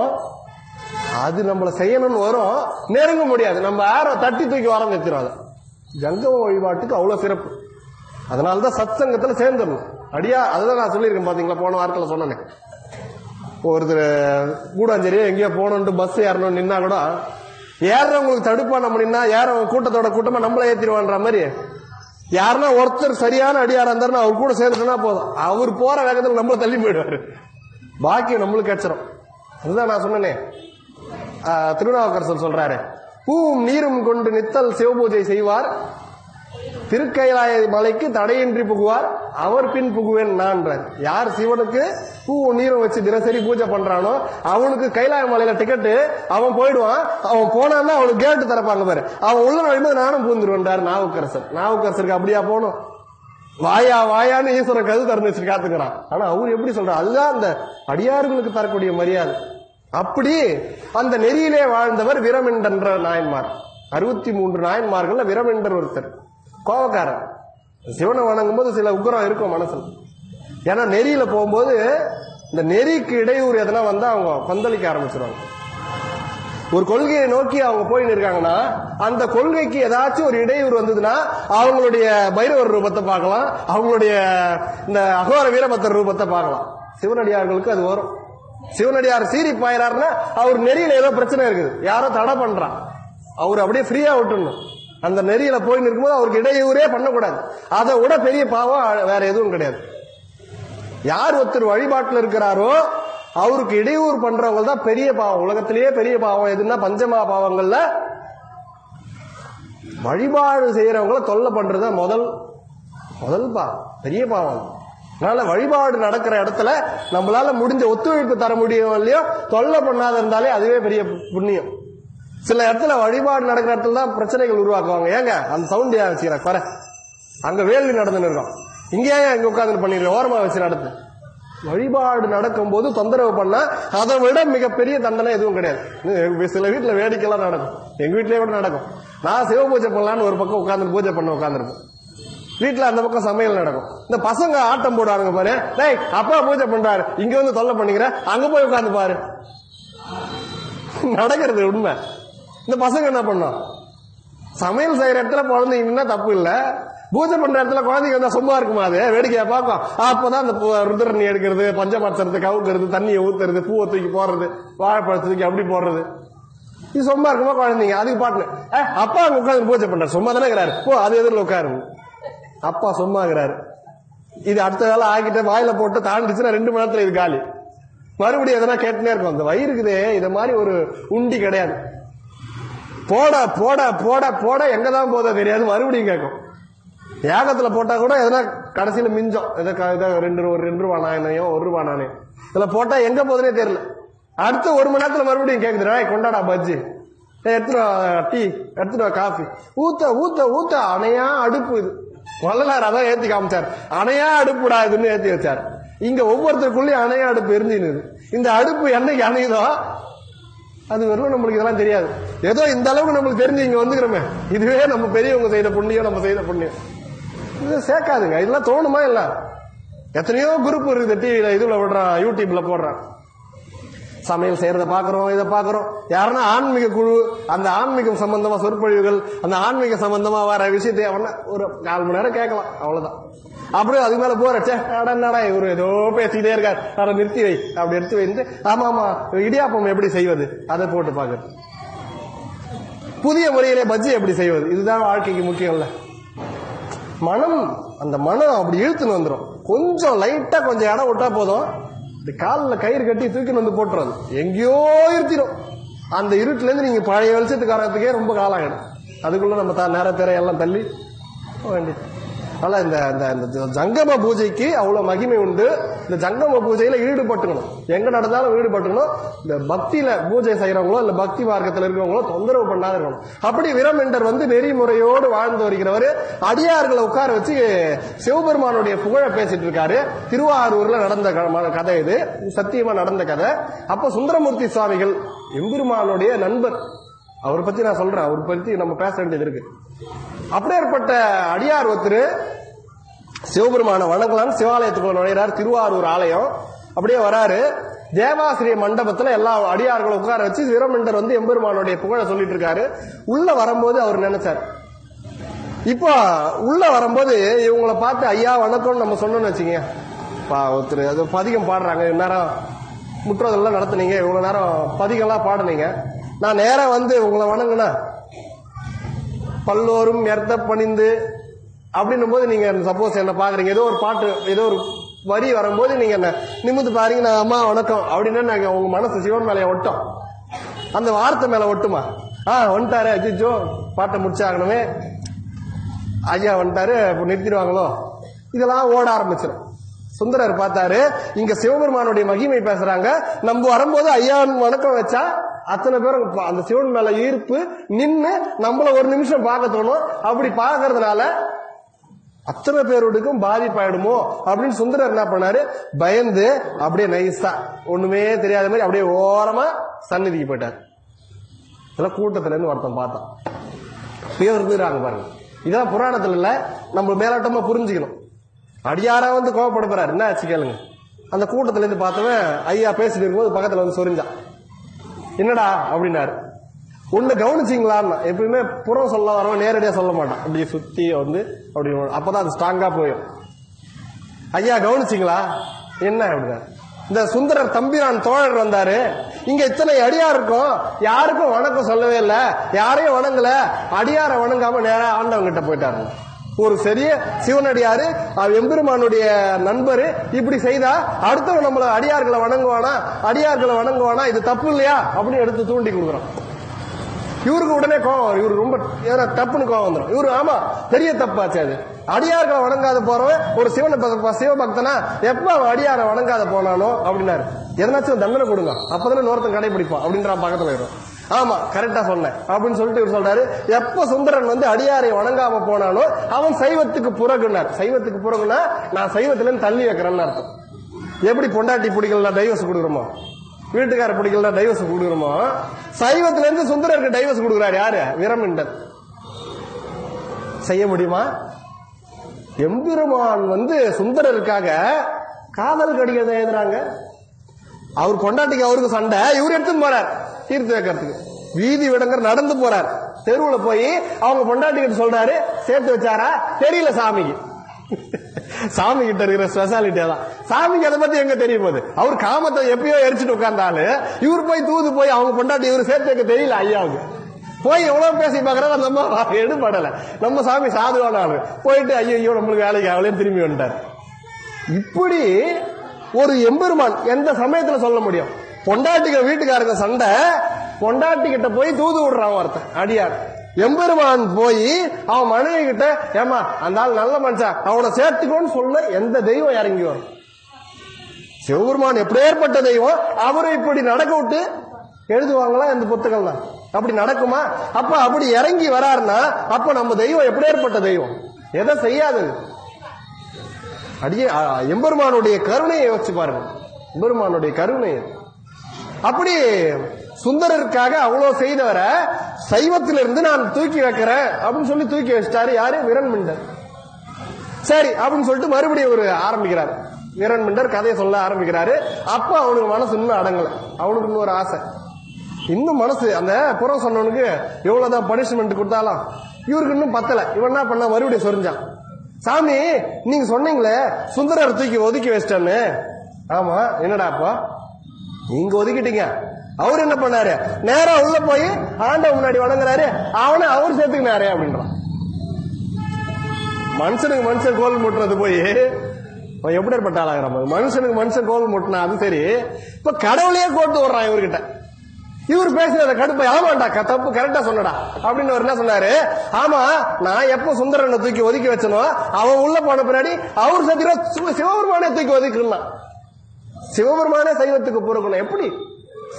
அது நம்மள செய்யணும்னு வரும், நெருங்க முடியாது. நம்ம யாரோ தட்டி தூக்கி வர வச்சிருவாங்க. ஜங்கம வழிபாட்டுக்கு அவ்வளவு சிறப்பு. அதனாலதான் சத் சங்கத்துல சேர்ந்துடணும். அடியா அதுதான் நான் சொல்லியிருக்கேன் பாத்தீங்களா, போன வாரத்துல சொன்னேன். ஒருத்தர் கூடாஞ்சேரியா எங்கேயோ போகணும்னு பஸ் ஏறணும்னு நின்னா கூட ஏறவங்களுக்கு தடுப்பா நம்ம நின்னா ஏறவங்க கூட்டத்தோட கூட்டமா நம்மள ஏத்திடுவான்ற மாதிரி, யாருன்னா ஒருத்தர் சரியான அடியாரா இருந்தாருன்னா அவர் கூட சேர்ந்துட்டோம்னா போதும், அவர் போற வேகத்துல நம்மள தள்ளி போயிடுவாரு, பாக்கியம் நம்மளுக்கு கிடைச்சிடும். அதுதான் நான் சொன்னேனே, திருநாவுக்கரசர் சொல்றாரு, பூவும் நீரும் கொண்டு நித்தல் சிவபூஜை செய்வார், திருக்கைலாய மலைக்கு தடையின்றி புகுவார், அவர் பின் புகுவேன் நான். யார் சிவனுக்கு பூவும் நீரும் வச்சு தினசரி பூஜை பண்றானோ அவனுக்கு கைலாய மலையில டிக்கெட்டு, அவன் போயிடுவான். அவன் போனான்னா அவனுக்கு கேட்டு திறப்பாங்க பாரு, அவன் உள்ள நுழையும்போது நானும் பூந்துருவேன்டார் நாவுக்கரசர். நாவுக்கரசருக்கு அப்படியா போகணும்? வாயா வாயான்னு ஈஸ்வரன் கது திறந்து வச்சு காத்துக்கிறான். ஆனா அவர் எப்படி சொல்றார்? அதுதான் அந்த அடியார்களுக்கு தரக்கூடிய மரியாதை. அப்படி அந்த நெறியிலே வாழ்ந்தவர் வீரமென்ற நாயன்மார். 63 நாயன்மார்கள் வீரமென்றர் ஒருத்தர் கோவக்காரன். சிவனை வணங்கும் போது சில உக்ரம் இருக்கும் மனசுல. ஏன்னா நெறியில போகும்போது இந்த நெறிக்கு இடையூறு எதனா வந்தா அவங்க பந்தளிக்க ஆரம்பிச்சிருவாங்க. ஒரு கொள்கையை நோக்கி அவங்க போயின்னு இருக்காங்கன்னா அந்த கொள்கைக்கு ஏதாச்சும் ஒரு இடையூறு வந்ததுன்னா அவங்களுடைய பைரவர் ரூபத்தை பார்க்கலாம், அவங்களுடைய இந்த அகோர வீரபத்தர் ரூபத்தை பார்க்கலாம். சிவனடியார்களுக்கு அது வரும். சிவனடியார் சீறி பாயிறாருன்னா அவர் நெறியில ஏதோ பிரச்சனை இருக்குது, யாரோ தடை பண்றான், அவர் அப்படியே ஃப்ரீயா விட்டுணும். அந்த நெறியில போயின்னு இருக்கும்போது அவருக்கு இடையூறே பண்ணக்கூடாது. அதை விட பெரிய பாவம் வேற எதுவும் கிடையாது. யார் ஒருத்தர் வழிபாட்டில் இருக்கிறாரோ அவருக்கு இடையூறு பண்றவங்க தான் பெரிய பாவம். உலகத்திலேயே பெரிய பாவம் எதுன்னா பஞ்சமா பாவங்கள்ல வழிபாடு செய்யறவங்கள தொல்லை பண்றது முதல் பாவம், பெரிய பாவம். அதனால வழிபாடு நடக்கிற இடத்துல நம்மளால முடிஞ்ச ஒத்துழைப்பு தர முடியும் இல்லையோ, தொல்லை பண்ணாத இருந்தாலே அதுவே பெரிய புண்ணியம். சில இடத்துல வழிபாடு நடக்கிற இடத்துல தான் பிரச்சனைகள் உருவாக்குவாங்க. ஏங்க அந்த சவுண்ட் ஏன் வச்சுக்கிறேன் பாரு, அங்க வேள்வி நடந்துன்னு இருக்கோம், இங்கே இங்க உட்காந்து பண்ணிருக்கோம், ஓரமா வச்சு நடத்து. வழிபாடு நடக்கும் போது தொந்தரவு பண்ணா அதை விட மிகப்பெரிய தண்டனை எதுவும் கிடையாது. சில வீட்டுல வேடிக்கைலாம் நடக்கும், எங்க வீட்லயே கூட நடக்கும். நான் சிவ பூஜை பண்ணலான்னு ஒரு பக்கம் உட்காந்து பூஜை பண்ண உட்காந்துருப்பேன், வீட்டுல அந்த பக்கம் சமையல் நடக்கும். இந்த பசங்க ஆட்டம் போடுவாங்க பாரு, டேய் அப்பா பூஜை பண்றாரு இங்க வந்து தொல்லை பண்ணிக்கிற, அங்க போய் உட்காந்து பாரு. நடக்கிறது உண்மை. இந்த பசங்க என்ன பண்ணோம், சமையல் செய்யற இடத்துல குழந்தைங்கன்னா தப்பு இல்ல, பூஜை பண்ற இடத்துல குழந்தைங்க வந்தா சும்மா இருக்குமா? அது வேடிக்கையா பார்க்கும். அப்பதான் அந்த ருத்ரணி எடுக்கிறது, பஞ்சபாட்சரத்தை கவுக்கிறது, தண்ணியை ஊத்துறது, பூவை தூக்கி போடுறது, வாழைப்பழத்தை தூக்கி அப்படி போடுறது, இது சும்மா இருக்குமா குழந்தைங்க? அதுக்கு பாட்டு அப்பா அங்க உட்காந்து பூஜை பண்றாரு, சும்மா தானே இருக்கிறாரு, ஓ அது எதிரில் உட்காரு, அப்பா சும்மா இருக்கிறாரு. இது அடுத்த வேலை ஆகிட்ட வாயில போட்டு தாண்டிச்சுன்னா 2 மணி நேரத்துல இது காலி. மறுபடியும் எதனா கேட்டுனே இருக்கும். அந்த வயிறுக்குதே இத மாதிரி ஒரு உண்டி கிடையாது. போட போட போட போட எங்கதான் போதோ தெரியாது, மறுபடியும் கேட்கும். யாகத்துல போட்டா கூட எதனா கடைசியில மிஞ்சம், ஒரு 2 ரூபா நாணயம் 1 ரூபா நாணயம் இதுல போட்டா எங்க போதுனே தெரியல. அடுத்த 1 மணி நேரத்துல மறுபடியும் கேக்குது, கொண்டாடா பஜ்ஜி, எடுத்துட்டு டீ, எடுத்துட்டு காஃபி, ஊத்த ஊத்த ஊத்த அணையா அடுப்பு. இது வள்ளலார் அதான் ஏத்தி காமிச்சார், அணையா அடுப்புடா இதுன்னு ஏத்தி வச்சார். இங்க ஒவ்வொருத்தருக்குள்ளயும் அணையா அடுப்பு எரிஞ்சினுது. இந்த அடுப்பு என்னைக்கு அணையுதோ அது வெறும் நம்மளுக்கு இதெல்லாம் தெரியாது. ஏதோ இந்த அளவுக்கு நம்மளுக்கு தெரிஞ்சு இங்க வந்துக்கிறோமே, இதுவே நம்ம பெரியவங்க செய்த புண்ணியம், நம்ம செய்த புண்ணியம். இது சேர்க்காதுங்க. இதெல்லாம் தோணுமா இல்ல? எத்தனையோ குரூப் இருக்குது டிவில, இதுல விடுறான், யூடியூப்ல போடுறான். சமையல் செய்யறத பாக்குறோம், இதை பாக்குறோம். யாருன்னா ஆன்மீக குழு, அந்த ஆன்மீகம் சம்பந்தமா சொற்பொழிவுகள், அந்த ஆன்மீக சம்பந்தமா வர விஷயத்தை ஒரு 4 மணி நேரம் கேட்கலாம், அவ்வளவுதான். அப்படியே அதுக்கு மேல போறடா இவரு ஏதோ பேசிக்கிட்டே இருக்காரு, அதை நிறுத்தி வை, அப்படி எடுத்து வைந்து ஆமா ஆமா இடியாப்பம் எப்படி செய்வது அதை போட்டு பாக்குறது. புதிய முறையிலே பஜ்ஜி எப்படி செய்வது, இதுதான் வாழ்க்கைக்கு முக்கியம் இல்ல. மனம், அந்த மனம் அப்படி இழுத்துன்னு வந்துடும். கொஞ்சம் லைட்டா கொஞ்சம் இடம் விட்டா போதும், காலில் கயிறு கட்டி தூக்கின்னு வந்து போட்டுறது, எங்கேயோ இருத்திடும். அந்த இருட்டுல இருந்து நீங்க பழைய வெளிச்சத்துக்கு வரதுக்கே ரொம்ப காலம் ஆகிடும். அதுக்குள்ள நம்ம நேர திரை எல்லாம் தள்ளி வேண்டியது. ஆனா இந்த ஜங்கம பூஜைக்கு அவ்வளவு மகிமை உண்டு. இந்த ஜங்கம பூஜையில ஈடுபட்டுக்கணும், எங்க நடந்தாலும் ஈடுபட்டுக்கணும். இந்த பக்தியில பூஜை செய்யறவங்களோ இல்ல பக்தி மார்க்கத்தில் இருக்கிறவங்களோ தொந்தரவு பண்ணாத இருக்கணும். அப்படி வீரமெண்டர் நெறிமுறையோடு வாழ்ந்து வருகிறவர். அடியார்களை உட்கார வச்சு சிவபெருமானுடைய புகழ பேசிட்டு இருக்காரு. திருவாரூர்ல நடந்த கதை இது, சத்தியமா நடந்த கதை. அப்ப சுந்தரமூர்த்தி சுவாமிகள் எம்பெருமானுடைய நண்பர், அவரை பத்தி நான் சொல்றேன், அவரை பத்தி நம்ம பேச வேண்டியது இருக்கு. அப்படியேற்பட்ட அடியார் ஒருத்தர் சிவபெருமான வணங்கலாம் சிவாலயத்துக்குள்ள நுழைகிறார். திருவாரூர் ஆலயம் அப்படியே வராரு. தேவாசிரிய மண்டபத்துல எல்லா அடியார்களும் உட்கார வச்சு வீரமெண்டர் எம்பெருமானுடைய புகழ சொல்லிட்டு இருக்காரு. உள்ள வரும்போது அவர் நினைச்சார், இப்போ உள்ள வரும்போது இவங்களை பார்த்து ஐயா வணக்கம் நம்ம சொன்னோம்னு வச்சுங்க, ஒருத்தர் அது பதிகம் பாடுறாங்க, நேரம் முற்றதெல்லாம் நடத்துனீங்க, இவ்வளவு நேரம் பதிகம்லாம் பாடுனீங்க, நான் நேரம் உங்களை வணங்குனா பல்லோரும் எர்த்த பணிந்து அப்படின்னும் போது நீங்க சப்போஸ் என்ன பாக்குறீங்க, ஏதோ ஒரு பாட்டு ஏதோ ஒரு வரி வரும்போது நீங்க என்ன நிமிந்து பாருங்க, நான் அம்மா வணக்கம் அப்படின்னா நாங்க உங்க மனசு சிவன் மேல ஒட்டும், அந்த வார்த்தை மேல ஒட்டுமா? வந்துட்டாரு, அஜிஜோ பாட்டை முடிச்சாகணுமே, ஐயா வந்துட்டாரு நிறுத்திடுவாங்களோ, இதெல்லாம் ஓட ஆரம்பிச்சிடும். சுந்தரர் பார்த்தாரு, இங்க சிவபெருமானுடைய மகிமை பேசுறாங்க, நம்ம வரும்போது ஐயா வணக்கம் வச்சா அத்தனை பேரும் அந்த சிவன் மேல ஈர்ப்பு நின்று நம்மள ஒரு நிமிஷம் பார்க்க தோணும். அப்படி பார்க்கறதுனால அத்தனை பேருக்கும் பாதிப்பாயிடுமோ அப்படின்னு சுந்தரர் என்ன பண்ணாரு, பயந்து அப்படியே நைஸா ஒண்ணுமே தெரியாத மாதிரி அப்படியே ஓரமா சந்நிதிக்கு போயிட்டார். இதெல்லாம் கூட்டத்துல இருந்து ஒருத்தன் பார்த்தான், பேர் இருந்துறாங்க பாருங்க. இதெல்லாம் புராணத்துல இல்ல, நம்ம மேலோட்டமா புரிஞ்சுக்கணும். அடியாரா கோவப்பட போறாரு, என்ன ஆச்சு கேளுங்க. அந்த கூட்டத்துல இருந்து பார்த்தவன் ஐயா பேசிட்டு இருக்கும்போது பக்கத்துல சொரிஞ்சான். என்னடா அப்படின்னாரு. ஒண்ணு கவனிச்சிங்களான்னா, எப்பயுமே புறம் சொல்ல வரவன் நேரடியா சொல்ல மாட்டான், அப்படியே சுத்தி அப்படி, அப்பதான் அது ஸ்ட்ராங்கா போயும். ஐயா கவனிச்சிங்களா என்ன அப்படின்னா, இந்த சுந்தரர் தம்பிரான் தோழர் வந்தாரு, இங்க இத்தனை அடியார் இருக்கும், யாருக்கும் வணக்கம் சொல்லவே இல்லை, யாரையும் வணங்கல, அடியார வணங்காம நேரா ஆண்டவங்கிட்ட போயிட்டாரு. ஒரு பெரிய சிவனடியாரு எம்பெருமானுடைய நண்பரு இப்படி செய்தா அடுத்தவன் நம்மள அடியார்களை வணங்குவானா, இது தப்பு இல்லையா அப்படின்னு எடுத்து தூண்டி கொடுக்குறோம். இவருக்கு உடனே கோவம், இவரு ரொம்ப தப்புன்னு கோவம் வந்துடும். இவரு ஆமா பெரிய தப்பாச்சு, அது அடியார்களை வணங்காத போறவன் ஒரு சிவபக்தனா எப்ப அவன் அடியார வணங்காத போனானோ அப்படின்னாரு. எதனாச்சும் தண்டனை கொடுங்க, அப்பதானே நோரத்தன் கடைபிடிப்பான் அப்படின்ற பக்கத்துல போயிடும். ஆமா கரெக்டா சொன்னேன் அப்படின்னு சொல்லிட்டு இவர் சொல்றாரு, எப்ப சுந்தரன் அடியாரை வணங்காம போனானோ அவன் சைவத்துக்கு புறகுனார். சைவத்துக்கு புறகுனா நான் சைவத்துல இருந்து தள்ளி வைக்கிறேன்னு அர்த்தம். எப்படி பொண்டாட்டி பிடிக்கல டைவர்ஸ் கொடுக்குறோமோ, வீட்டுக்கார பிடிக்கல டைவர்ஸ் கொடுக்குறோமோ, சைவத்துல இருந்து சுந்தரருக்கு டைவர்ஸ் கொடுக்குறாரு யாரு? வீரமெண்டர். செய்ய முடியுமா? எம்பெருமான் சுந்தரருக்காக காதல் கடிதம் எழுதுறாங்க. அவர் பொண்டாட்டிக்கு அவருக்கு சண்டை, இவர் எடுத்துன்னு போறார் தீர்த்து வைக்கிறதுக்கு. வீதி விடங்கர் நடந்து போறார், தெருவுல போய் அவங்க பொண்டாட்டி கிட்ட சொல்றாரு, சேர்த்து வச்சாரா தெரியல சாமிக்கு. சாமி கிட்ட இருக்கிற ஸ்பெஷாலிட்டி தான். சாமிக்கு அதை பத்தி எங்க தெரியும் போது, அவர் காமத்தை எப்பயோ எரிச்சுட்டு உட்கார்ந்தாலு இவர் போய் தூது போய் அவங்க பொண்டாட்டி இவர் சேர்த்து வைக்க தெரியல. ஐயாவுக்கு போய் எவ்வளவு பேசி பாக்குறாரு, நம்ம எடுபடல. நம்ம சாமி சாதுவான ஆளு, போயிட்டு ஐயோ நம்மளுக்கு வேலைக்கு அவளையும் திரும்பி வந்துட்டார். இப்படி ஒரு எம்பெருமான் எந்த சமயத்துல சொல்ல முடியும்? பொண்டாட்டிக வீட்டுக்காரங்க சண்டை, பொண்டாட்டி கிட்ட போய் தூது விடுறான் ஒருத்தன் அடியார். எம்பெருமான் போய் அவன் மனைவி கிட்ட, ஏமா அந்த ஆள் நல்ல மனுஷன், அவனை சேர்த்துக்கோன்னு சொல்ல எந்த தெய்வம் இறங்கி வரும்? சிவபெருமான் எப்படியேற்பட்ட தெய்வம், அவரை இப்படி நடக்க விட்டு எழுதுவாங்களா இந்த புத்தகம் தான்? அப்படி நடக்குமா? அப்ப அப்படி இறங்கி வராருன்னா அப்ப நம்ம தெய்வம் எப்படியேற்பட்ட தெய்வம்? எதை செய்யாது? அடியே எம்பெருமானுடைய கருணையை யோசிச்சு பாருங்க. எம்பெருமானுடைய கருணை அப்படி சுந்தரருக்காக அவ்வளவு செய்தவரை சைவத்திலிருந்து நான் தூக்கி வைக்கிறேன் அப்படின்னு சொல்லி தூக்கி வச்சிட்டாரு. யாரு? விரண்மிண்டர். சரி அப்படின்னு சொல்லிட்டு மறுபடியும் ஒரு ஆரம்பிக்கிறார். விரண்மிண்டர் கதையை சொல்ல ஆரம்பிக்கிறாரு. அப்ப அவனுக்கு மனசு இன்னும் அடங்கல. அவனுக்கு இன்னும் ஒரு ஆசை, இன்னும் மனசு அந்த புறம் சொன்னவனுக்கு எவ்வளவுதான் பனிஷ்மெண்ட் கொடுத்தாலும் இவருக்கு இன்னும் பத்தல. இவன் என்ன பண்ண, மறுபடியும் சொரிஞ்சான். சாமி நீங்க சொன்னீங்களே சுந்தரர் தூக்கி ஒதுக்கி வச்சிட்டேன்னு. ஆமா, என்னடா அப்போ நீங்க ஒதுக்கிட்டீங்க. அவர் என்ன பண்ணாரு, நேரா உள்ள போய் ஆண்ட முன்னாடி வணங்குறாரு, அவனை அவர் சேர்த்துக்கினாரு அப்படின்றான். மனுஷனுக்கு மனுஷன் கோல் முட்டுறது போய் எப்படி ஏற்பட்டாளாகிறான். மனுஷனுக்கு மனுஷன் கோல் முட்டினா அது சரி, இப்ப கடவுளையே கோட்டு வர்றான் இவர்கிட்ட. இவர் பேசுறத கடுப்பை, ஆமாண்டா தப்பு கரெக்டா சொன்னடா அப்படின்னு அவர் என்ன சொன்னாரு, ஆமா நான் எப்ப சுந்தரனை தூக்கி ஒதுக்கி வச்சனோ அவன் உள்ள போன பின்னாடி அவர் சத்திர சிவபெருமானே தூக்கி ஒதுக்கலாம். சிவபெருமானே சைவத்துக்கு பொறுக்கணும். எப்படி?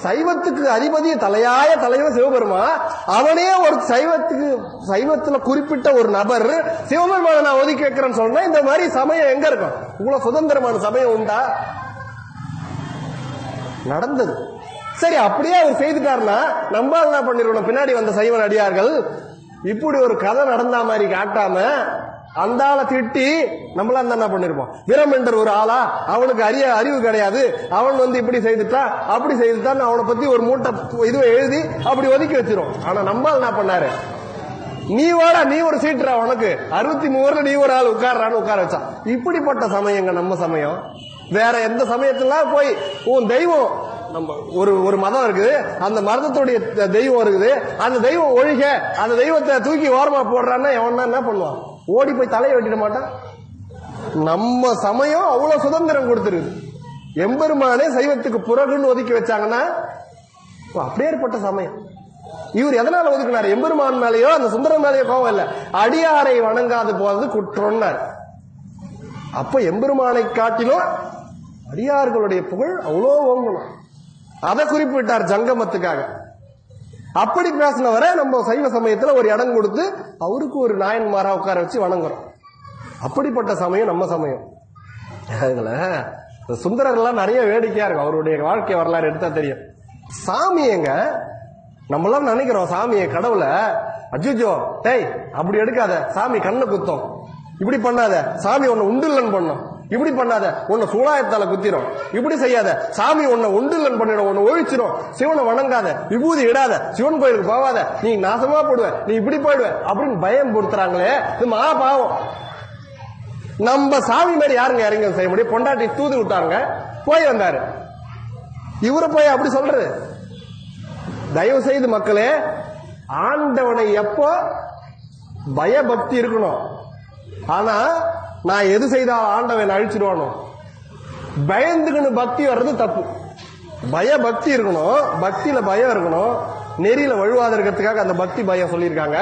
சைவத்துக்கு அதிபதி தலையாய தலைவர் சிவபெருமா, அவனே ஒரு சைவத்துல குறிப்பிட்ட ஒரு நபர் சிவபெருமான நான் ஒதுக்கி வைக்கிறேன்னு சொன்னா இந்த மாதிரி சமயம் எங்க இருக்கும்? இவ்வளவு சுதந்திரமான சமயம் உண்டா? நடந்தது. சரி, அப்படியே அவர் செய்துட்டாருன்னா நம்ம என்ன பண்ணிருக்கணும்? பின்னாடி வந்த சைவன் அடியார்கள் இப்படி ஒரு கதை நடந்தா மாதிரி காட்டாம அந்த ஆளை திட்டி நம்மளா என்ன பண்ணிருப்போம்? விரண்மிண்டர் ஒரு ஆளா, அவனுக்கு அறிவு கிடையாது, அவன் இப்படி செய்துட்டா அப்படி செய்துட்டான்னு அவனை பத்தி ஒரு மூட்டை இதுவை எழுதி அப்படி ஒதுக்கி வச்சிரும். ஆனா நம்ம என்ன பண்ணாரு, நீ வாடா நீ ஒரு சீட்டுறா, உனக்கு 63 நீ ஒரு ஆள் உட்கார்றான்னு உட்கார வச்சான். இப்படிப்பட்ட சமயங்க நம்ம சமயம். வேற எந்த சமயத்துலாம் போய் உன் தெய்வம், நம்ம ஒரு மதம் இருக்குது, அந்த மதத்துடைய தெய்வம் இருக்குது, அந்த தெய்வம் ஒழிக, அந்த தெய்வத்தை தூக்கி ஓரமா போடுறான்னா எவனா என்ன பண்ணுவான்? ஓடி போய் தலையை வெட்டிட மாட்டான். நம்ம சமயம் அவ்வளவு சுதந்திரம் கொடுத்துருது. எம்பெருமானே சைவத்துக்கு புறகுன்னு ஒதுக்கி வச்சாங்கன்னா அப்படியேற்பட்ட சமயம். இவர் எதனால ஒதுக்கினார்? எம்பெருமான் மேலேயோ அந்த சுந்தரம் மேலேயோ கோவம் இல்ல, அடியாரை வணங்காது போறது குற்றம்னார். அப்ப எம்பெருமானை காட்டிலும் அடியார்களுடைய புகழ் அவ்வளோ ஓங்கணும். அதை குறிப்பிட்டார் ஜங்கமத்துக்காக. அப்படி பேசினவரை நம்ம சைவ சமயத்துல ஒரு இடம் கொடுத்து அவருக்கு ஒரு நாயன்மாரா உட்கார வச்சு வணங்குறோம். அப்படிப்பட்ட சமயம் நம்ம சமயம். சுந்தரர்லாம் நிறைய வேடிக்கையா இருக்கும். அவருடைய வாழ்க்கை வரலாறு எடுத்தா தெரியும். சாமியங்க நம்மளாம் நினைக்கிறோம் சாமியை கடவுளை, அஜிஜோ டேய் அப்படி எடுக்காத, சாமி கண்ணை குத்தம், இப்படி பண்ணாத, சாமி உன்னை உண்டுல்லன்னு பண்ணும், இப்படி பண்ணாத உன்னை சூழாயத்தால குத்திரும், இப்படி செய்யாத, சாமி உன்னை உண்டுல்லன்னு பண்ணிடும், உன்னை ஒழிச்சிடும், சிவனை வணங்காத, விபூதி இடாத, சிவன் கோயிலுக்கு போவாத, நீ நாசமா போடுவ, நீ இப்படி போயிடுவ அப்படின்னு பயம் கொடுத்துறாங்களே, இது மகா பாவம். நம்ம சாமி மாதிரி யாருங்க இறங்கி செய்ய முடியும்? பொண்டாட்டி தூது விட்டாங்க, போய் வந்தாரு, இவரை போய் அப்படி சொல்றது. தயவு செய்து மக்களே, ஆண்டவனை எப்போ பயபக்தி இருக்கணும். ஆனா நான் எது செய்தால் ஆண்டவன் அழிச்சிடுவானோ பயந்துக்குன்னு பக்தி வர்றது தப்பு. பயபக்தி இருக்கணும், பக்தியில பயம் இருக்கணும், நெறியில வழுவாத இருக்கிறதுக்காக அந்த பக்தி பயம் சொல்லியிருக்காங்க.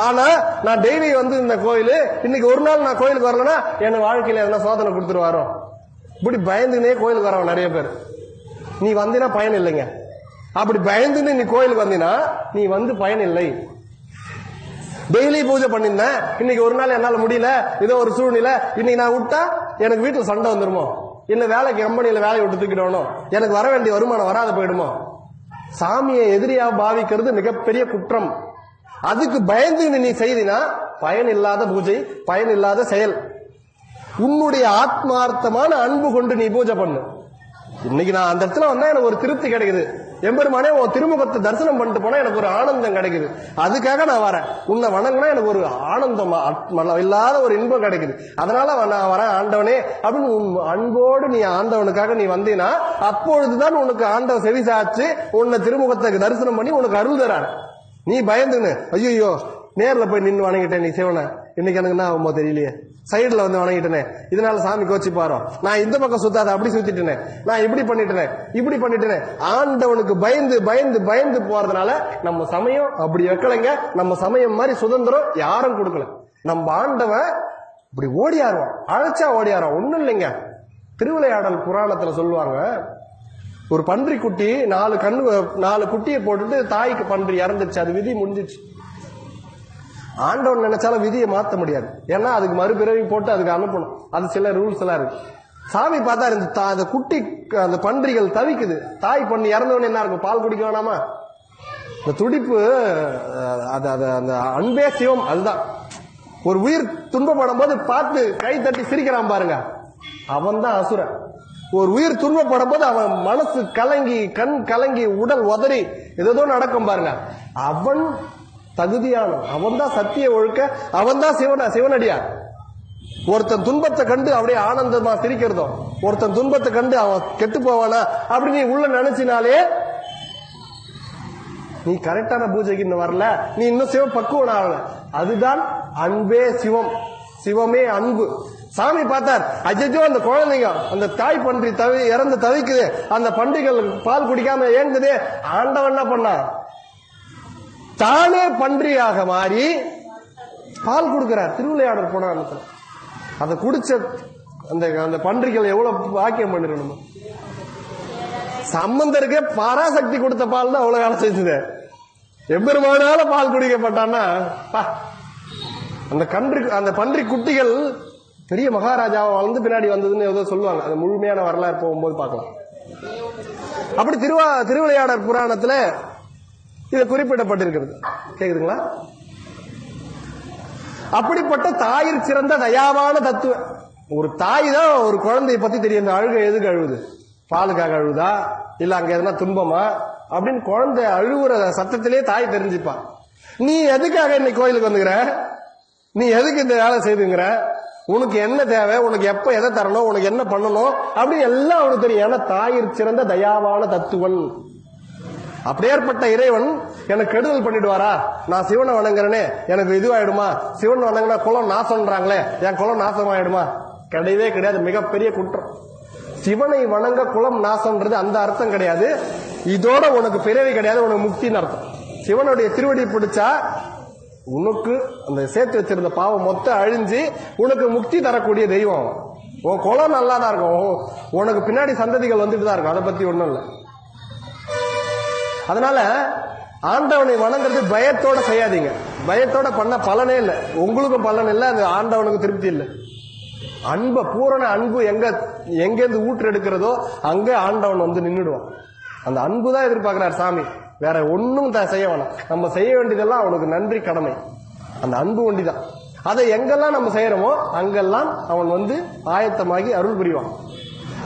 ஆனா நான் டெய்லி இந்த கோயில், இன்னைக்கு ஒரு நாள் நான் கோயிலுக்கு வரலன்னா என் வாழ்க்கையில எதனா சோதனை கொடுத்துருவாரோ, இப்படி பயந்துனே கோயிலுக்கு வரவன் நிறைய பேர். நீ வந்தினா பயன் இல்லைங்க. அப்படி பயந்துன்னு நீ கோயிலுக்கு வந்தினா நீ பயன் இல்லை. டெய்லி பூஜை பண்ணிருந்தேன், இன்னைக்கு ஒரு நாள் என்னால முடியல, ஏதோ ஒரு சூழ்நிலை, இன்னைக்கு நான் விட்டா எனக்கு வீட்டுல சண்டை வந்துருமோ, இல்ல வேலைக்கு கம்பெனியில வேலையை விட்டு தூக்கிடணும், எனக்கு வர வேண்டிய வருமானம் வராத போயிடுமோ. சாமியை எதிரியா பாவிக்கிறது மிகப்பெரிய குற்றம். அதுக்கு பயந்து நீ செய்தினா பயன் இல்லாத பூஜை, பயன் இல்லாத செயல். உன்னுடைய ஆத்மார்த்தமான அன்பு கொண்டு நீ பூஜை பண்ணு. இன்னைக்கு நான் அந்த இடத்துல வந்தா எனக்கு ஒரு திருப்தி கிடைக்குது, எம்பெருமானே உன் திருமுகத்தை தரிசனம் பண்ணிட்டு போனா எனக்கு ஒரு ஆனந்தம் கிடைக்குது, அதுக்காக நான் வரேன். உன்னை வணங்கினா எனக்கு ஒரு ஆனந்தம் இல்லாத ஒரு இன்பம் கிடைக்குது, அதனால நான் வரேன் ஆண்டவனே அப்படின்னு அன்போடு நீ ஆண்டவனுக்காக நீ வந்தீனா அப்பொழுதுதான் உனக்கு ஆண்டவன் செவிசாச்சு உன்னை திருமுகத்தை தரிசனம் பண்ணி உனக்கு அருள் தராரு. நீ பயந்துன்னு ஐயோ நேர்ல போய் நின்று வணங்கிட்டேன் நீ சிவனை, இன்னைக்கு எனக்கு என்ன ஆகுமோ தெரியலையே, சைடுல வந்து வணங்கிட்டேனே, இதனால சாமி கோச்சி பாரு, நான் இந்த பக்கம் சுத்தாத அப்படி சுத்திட்டேனே, நான் இப்படி பண்ணிட்டேனே. ஆண்டவனுக்கு பயந்து பயந்து பயந்து போறதுனால நம்ம சமயம் அப்படி வைக்கலைங்க. நம்ம சமயம் மாதிரி சுதந்திரம் யாரும் கொடுக்கல. நம்ம ஆண்டவன் இப்படி ஓடியாருவான், அழைச்சா ஓடியாருவான். ஒண்ணும் இல்லைங்க. திருவிளையாடல் புராணத்துல சொல்லுவாங்க, ஒரு பன்றி குட்டி 4 குட்டியை போட்டுட்டு தாய்க்கு பன்றி இறந்துருச்சு. அது விதி முடிஞ்சிச்சு. ஆண்டவன் நினைச்சாலும் விதியை மாற்ற முடியாது. ஏன்னா அதுக்கு மறுபிறவி போட்டு அதுக்கு அனுப்பணும். அது சில ரூல்ஸ் எல்லாம் இருக்கு. சாமி பார்த்தா அந்த குட்டி அந்த பன்றிகள் தவிக்குது. தாய் பண்ணி இறந்தவன் என்ன இருக்கும்? பால் குடிக்க வேணாமா? இந்த துடிப்பு, அந்த அன்பே சிவம். அதுதான். ஒரு உயிர் துன்பப்படும் போது பார்த்து கை தட்டி சிரிக்கிறான் பாருங்க, அவன் தான் அசுரன். ஒரு உயிர் துன்பப்படும் போது அவன் மனசு கலங்கி கண் கலங்கி உடல் உதறி ஏதோ நடக்கும் பாருங்க, அவன் தகுதியானவன். அவன் தான் சத்திய ஒழுக்க, அவன் தான் சிவனடியார். ஒருத்தன் துன்பத்தை கண்டு அப்படியே ஆனந்தமா சிரிக்கிறதும், ஒருத்தன் துன்பத்தை கண்டு அவன் கெட்டு போவானா அப்படி நீ உள்ள நினைச்சினாலே நீ கரெக்டான பூஜைக்கு இன்னும் வரல, நீ இன்னும் சிவ பக்குவன் ஆகல. அதுதான் அன்பே சிவம். சிவமே அன்பு. சாமி பார்த்தார், அஜ்ஜோ அந்த குழந்தைங்க அந்த தாய் பன்றி இறந்து தவிக்குது, அந்த பன்றிகள் பால் குடிக்காம ஏங்குது. ஆண்டவன் என்ன பண்ணா? தானே பன்றியாக மாறி பால் கொடுக்கிறார். திருவிளையாடல் புராணத்துல அதை குடிச்ச அந்த பன்றிகள் எவ்வளவு வாக்கியம் பண்ணிருக்கணும். சம்பந்தருக்கு பராசக்தி கொடுத்த பால் தான் அவ்வளவு காலம் செஞ்சது. எம்பெருமானால பால் குடிக்கப்பட்டான்னா அந்த பன்றி குட்டிகள் பெரிய மகாராஜாவை வளர்ந்து பின்னாடி வந்ததுன்னு ஏதோ சொல்லுவாங்க. அது முழுமையான வரலாறு போகும்போது பார்க்கலாம். அப்படி திருவிளையாடல் புராணத்துல இது குறிப்பிடப்பட்டிருக்கிறது. கேக்குதுங்களா? அப்படிப்பட்ட தாயிற் சிறந்த தயாவான தத்துவம். ஒரு தாய் தான் ஒரு குழந்தைய பத்தி தெரியும். இந்த அழுகை எதுக்கு அழுகுது? பாலுக்காக அழுகுதா, இல்ல அங்க எதுனா துன்பமா அப்படின்னு குழந்தை அழுகுற சத்தத்திலே தாய் தெரிஞ்சுப்பா. நீ எதுக்காக இன்னைக்கு கோயிலுக்கு வந்துக்கிற? நீ எதுக்கு இந்த வேலை செய்துங்கிற? உனக்கு என்ன தேவை? உனக்கு எப்ப எதை தரணும்? உனக்கு என்ன பண்ணணும்? அப்படின்னு எல்லாம் அவனுக்கு தெரியும். ஏன்னா தாயிற் சிறந்த தயாவான தத்துவன். அப்படியேற்பட்ட இறைவன் எனக்கு கெடுதல் பண்ணிடுவாரா? நான் சிவனை வணங்குறேனே, எனக்கு இதுவாயிடுமா? சிவன் வணங்கினா குலம் நாசம்ன்றாங்களே, என் குலம் நாசமாயிடுமா? கிடையவே கிடையாது. மிகப்பெரிய குற்றம். சிவனை வணங்க குலம் நாசம்ன்றது அந்த அர்த்தம் கிடையாது. இதோட உனக்கு பிறவி கிடையாது, உனக்கு முக்தின்னு அர்த்தம். சிவனுடைய திருவடி பிடிச்சா உனக்கு அந்த சேர்த்து வச்சிருந்த பாவம் மொத்தம் அழிஞ்சு உனக்கு முக்தி தரக்கூடிய தெய்வம். உன் குலம் நல்லா தான் இருக்கும், உனக்கு பின்னாடி சந்ததிகள் வந்துட்டு தான் இருக்கும். அதை பத்தி ஒண்ணும் இல்லை. அதனால ஆண்டவனை வணங்குறது பயத்தோட செய்யாதீங்க. பயத்தோட பண்ண பலனே இல்லை, உங்களுக்கும் பலன் இல்லை, அந்த ஆண்டவனுக்கு திருப்தி இல்லை. அன்பு, பூரண அன்பு எங்கேருந்து ஊற்று எடுக்கிறதோ அங்க ஆண்டவன் வந்து நின்றுடுவான். அந்த அன்பு தான் எதிர்பார்க்கிறார் சாமி, வேற ஒன்னும் செய்ய வேணாம். நம்ம செய்ய வேண்டியதெல்லாம் அவனுக்கு நன்றி கடமை. அந்த அன்பு ஒண்டிதான். அதை எங்கெல்லாம் நம்ம செய்யறோமோ அங்கெல்லாம் அவன் வந்து ஆயத்தமாகி அருள் புரிவான்.